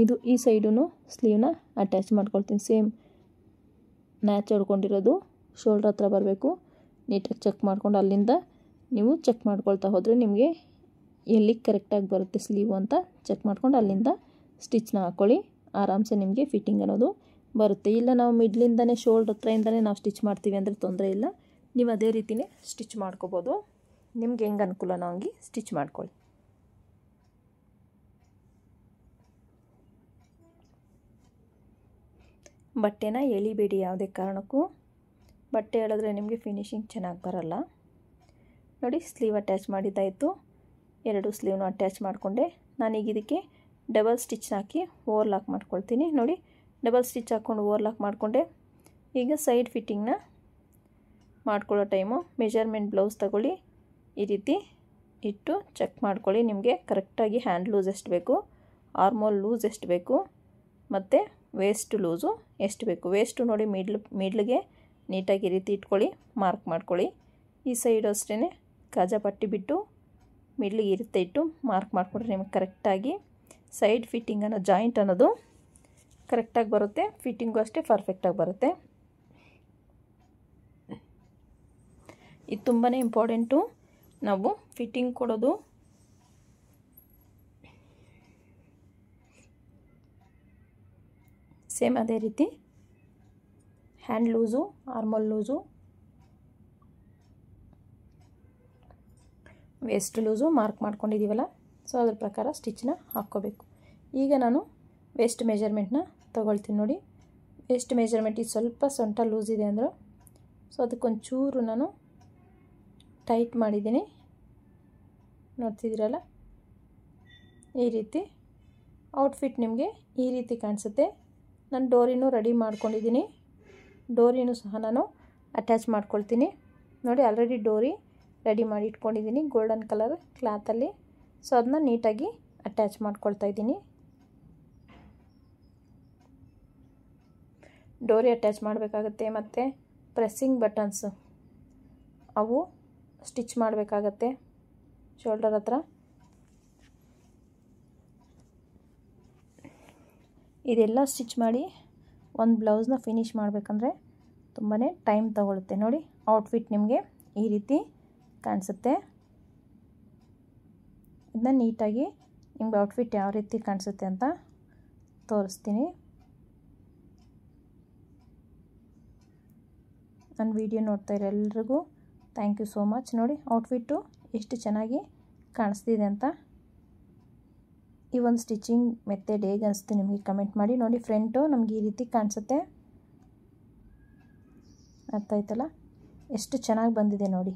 ಇದು ಈ ಸೈಡೂ ಸ್ಲೀವ್ನ ಅಟ್ಯಾಚ್ ಮಾಡ್ಕೊಳ್ತೀನಿ. ಸೇಮ್ ನ್ಯಾಚ್ ಹೊಡ್ಕೊಂಡಿರೋದು ಶೋಲ್ಡ್ರ್ ಹತ್ರ ಬರಬೇಕು. ನೀಟಾಗಿ ಚೆಕ್ ಮಾಡ್ಕೊಂಡು ಅಲ್ಲಿಂದ ನೀವು ಚೆಕ್ ಮಾಡ್ಕೊಳ್ತಾ ಹೋದರೆ ನಿಮಗೆ ಎಲ್ಲಿ ಕರೆಕ್ಟಾಗಿ ಬರುತ್ತೆ ಸ್ಲೀವ್ ಅಂತ ಚೆಕ್ ಮಾಡ್ಕೊಂಡು ಅಲ್ಲಿಂದ ಸ್ಟಿಚ್ನ ಹಾಕ್ಕೊಳ್ಳಿ. ಆರಾಮ್ಸೆ ನಿಮಗೆ ಫಿಟ್ಟಿಂಗ್ ಅನ್ನೋದು ಬರುತ್ತೆ. ಇಲ್ಲ ನಾವು ಮಿಡ್ಲಿಂದನೇ ಶೋಲ್ಡ್ರ್ ಹತ್ರದಿಂದನೇ ನಾವು ಸ್ಟಿಚ್ ಮಾಡ್ತೀವಿ ಅಂದರೆ ತೊಂದರೆ ಇಲ್ಲ. ನೀವು ಅದೇ ರೀತಿಯೇ ಸ್ಟಿಚ್ ಮಾಡ್ಕೋಬೋದು. ನಿಮ್ಗೆ ಹೆಂಗೆ ಅನುಕೂಲನೋ ಹಂಗೆ ಸ್ಟಿಚ್ ಮಾಡ್ಕೊಳ್ಳಿ. ಬಟ್ಟೆನ ಎಳಿಬೇಡಿ ಯಾವುದೇ ಕಾರಣಕ್ಕೂ. ಬಟ್ಟೆ ಎಳೆದ್ರೆ ನಿಮಗೆ ಫಿನಿಶಿಂಗ್ ಚೆನ್ನಾಗಿ ಬರಲ್ಲ. ನೋಡಿ, ಸ್ಲೀವ್ ಅಟ್ಯಾಚ್ ಮಾಡಿದ್ದಾಯಿತು. 2 ಸ್ಲೀವ್ನ ಅಟ್ಯಾಚ್ ಮಾಡಿಕೊಂಡೆ. ನಾನೀಗ ಇದಕ್ಕೆ ಡಬಲ್ ಸ್ಟಿಚ್ ಹಾಕಿ ಓವರ್ಲಾಕ್ ಮಾಡ್ಕೊಳ್ತೀನಿ. ನೋಡಿ, ಡಬಲ್ ಸ್ಟಿಚ್ ಹಾಕ್ಕೊಂಡು ಓವರ್ಲಾಕ್ ಮಾಡಿಕೊಂಡೆ. ಈಗ ಸೈಡ್ ಫಿಟ್ಟಿಂಗ್ನ ಮಾಡ್ಕೊಳ್ಳೋ ಟೈಮು ಮೆಜರ್ಮೆಂಟ್ ಬ್ಲೌಸ್ ತಗೊಳ್ಳಿ. ಈ ರೀತಿ ಇಟ್ಟು ಚೆಕ್ ಮಾಡ್ಕೊಳ್ಳಿ. ನಿಮಗೆ ಕರೆಕ್ಟಾಗಿ ಹ್ಯಾಂಡ್ ಲೂಸ್ ಎಷ್ಟು ಬೇಕು, ಆರ್ಮೋಲ್ ಲೂಸ್ ಎಷ್ಟು ಬೇಕು ಮತ್ತು ವೇಸ್ಟ್ ಲೂಸು ಎಷ್ಟು ಬೇಕು. ವೇಸ್ಟು ನೋಡಿ ಮಿಡ್ಲಿಗೆ ನೀಟಾಗಿ ಈ ರೀತಿ ಇಟ್ಕೊಳ್ಳಿ, ಮಾರ್ಕ್ ಮಾಡ್ಕೊಳ್ಳಿ. ಈ ಸೈಡು ಅಷ್ಟೇ ಕಾಜಾ ಪಟ್ಟಿ ಬಿಟ್ಟು ಮಿಡ್ಲಿಗೆ ಈ ರೀತಿ ಇಟ್ಟು ಮಾರ್ಕ್ ಮಾಡಿಕೊಂಡ್ರೆ ನಿಮಗೆ ಕರೆಕ್ಟಾಗಿ ಸೈಡ್ ಫಿಟ್ಟಿಂಗ್ ಅನ್ನೋ ಜಾಯಿಂಟ್ ಅನ್ನೋದು ಕರೆಕ್ಟಾಗಿ ಬರುತ್ತೆ. ಫಿಟ್ಟಿಂಗು ಅಷ್ಟೇ ಪರ್ಫೆಕ್ಟಾಗಿ ಬರುತ್ತೆ. ಇದು ತುಂಬಾ ಇಂಪಾರ್ಟೆಂಟು. ನಾವು ಫಿಟ್ಟಿಂಗ್ ಕೊಡೋದು ಸೇಮ್ ಅದೇ ರೀತಿ hand loose, armhole loose, waist loose mark ಮಾಡ್ಕೊಂಡಿದ್ದೀವಲ್ಲ, ಸೊ ಅದ್ರ ಪ್ರಕಾರ ಸ್ಟಿಚ್ನ ಹಾಕ್ಕೋಬೇಕು. ಈಗ ನಾನು ವೇಸ್ಟ್ ಮೆಜರ್ಮೆಂಟ್ನ ತೊಗೊಳ್ತೀನಿ. ನೋಡಿ, ವೇಸ್ಟ್ ಮೆಜರ್ಮೆಂಟ್ ಇದು ಸ್ವಲ್ಪ ಸೊಂಟ ಲೂಸ್ ಇದೆ ಅಂದರು, ಸೊ ಅದಕ್ಕೊಂಚೂರು ನಾನು ಟೈಟ್ ಮಾಡಿದ್ದೀನಿ. ನೋಡ್ತಿದ್ದೀರಲ್ಲ, ಈ ರೀತಿ ಔಟ್ಫಿಟ್ ನಿಮಗೆ ಈ ರೀತಿ ಕಾಣಿಸುತ್ತೆ. ನಾನು ಡೋರಿನೂ ರೆಡಿ ಮಾಡ್ಕೊಂಡಿದ್ದೀನಿ. ಡೋರಿನೂ ಸಹ ನಾನು ಅಟ್ಯಾಚ್ ಮಾಡ್ಕೊಳ್ತೀನಿ. ನೋಡಿ, ಆಲ್ರೆಡಿ ಡೋರಿ ರೆಡಿ ಮಾಡಿ ಇಟ್ಕೊಂಡಿದ್ದೀನಿ ಗೋಲ್ಡನ್ ಕಲರ್ ಕ್ಲಾತಲ್ಲಿ. ಸೊ ಅದನ್ನ ನೀಟಾಗಿ ಅಟ್ಯಾಚ್ ಮಾಡ್ಕೊಳ್ತಾ ಇದ್ದೀನಿ. ಡೋರಿ ಅಟ್ಯಾಚ್ ಮಾಡಬೇಕಾಗತ್ತೆ ಮತ್ತು ಪ್ರೆಸ್ಸಿಂಗ್ ಬಟನ್ಸ್ ಅವು ಸ್ಟಿಚ್ ಮಾಡಬೇಕಾಗತ್ತೆ ಶೋಲ್ಡರ್ ಹತ್ರ. ಇದೆಲ್ಲ ಸ್ಟಿಚ್ ಮಾಡಿ ಒಂದು ಬ್ಲೌಸ್ನ ಫಿನಿಷ್ ಮಾಡಬೇಕಂದ್ರೆ ತುಂಬಾ ಟೈಮ್ ತಗೊಳುತ್ತೆ. ನೋಡಿ, ಔಟ್ಫಿಟ್ ನಿಮಗೆ ಈ ರೀತಿ ಕಾಣಿಸುತ್ತೆ. ಇದನ್ನ ನೀಟಾಗಿ ನಿಮ್ಗೆ ಔಟ್ಫಿಟ್ ಯಾವ ರೀತಿ ಕಾಣಿಸುತ್ತೆ ಅಂತ ತೋರಿಸ್ತೀನಿ. ನನ್ನ ವಿಡಿಯೋ ನೋಡ್ತಾ ಇರೋ ಎಲ್ರಿಗೂ ಥ್ಯಾಂಕ್ ಯು ಸೋ ಮಚ್. ನೋಡಿ, ಔಟ್ಫಿಟ್ಟು ಎಷ್ಟು ಚೆನ್ನಾಗಿ ಕಾಣಿಸ್ತಿದೆ ಅಂತ. ಈ ಒಂದು ಸ್ಟಿಚಿಂಗ್ ಮೆಥಡ್ ಹೇಗೆ ಅನಿಸ್ತು ನಿಮಗೆ ಕಮೆಂಟ್ ಮಾಡಿ. ನೋಡಿ, ಫ್ರಂಟು ನಮಗೆ ಈ ರೀತಿ ಕಾಣಿಸುತ್ತೆ. ಅರ್ಥ ಆಯ್ತಲ್ಲ, ಎಷ್ಟು ಚೆನ್ನಾಗಿ ಬಂದಿದೆ ನೋಡಿ.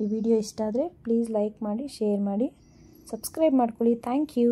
ಈ ವಿಡಿಯೋ ಇಷ್ಟ ಆದರೆ ಪ್ಲೀಸ್ ಲೈಕ್ ಮಾಡಿ, ಶೇರ್ ಮಾಡಿ, ಸಬ್ಸ್ಕ್ರೈಬ್ ಮಾಡ್ಕೊಳ್ಳಿ. Thank you.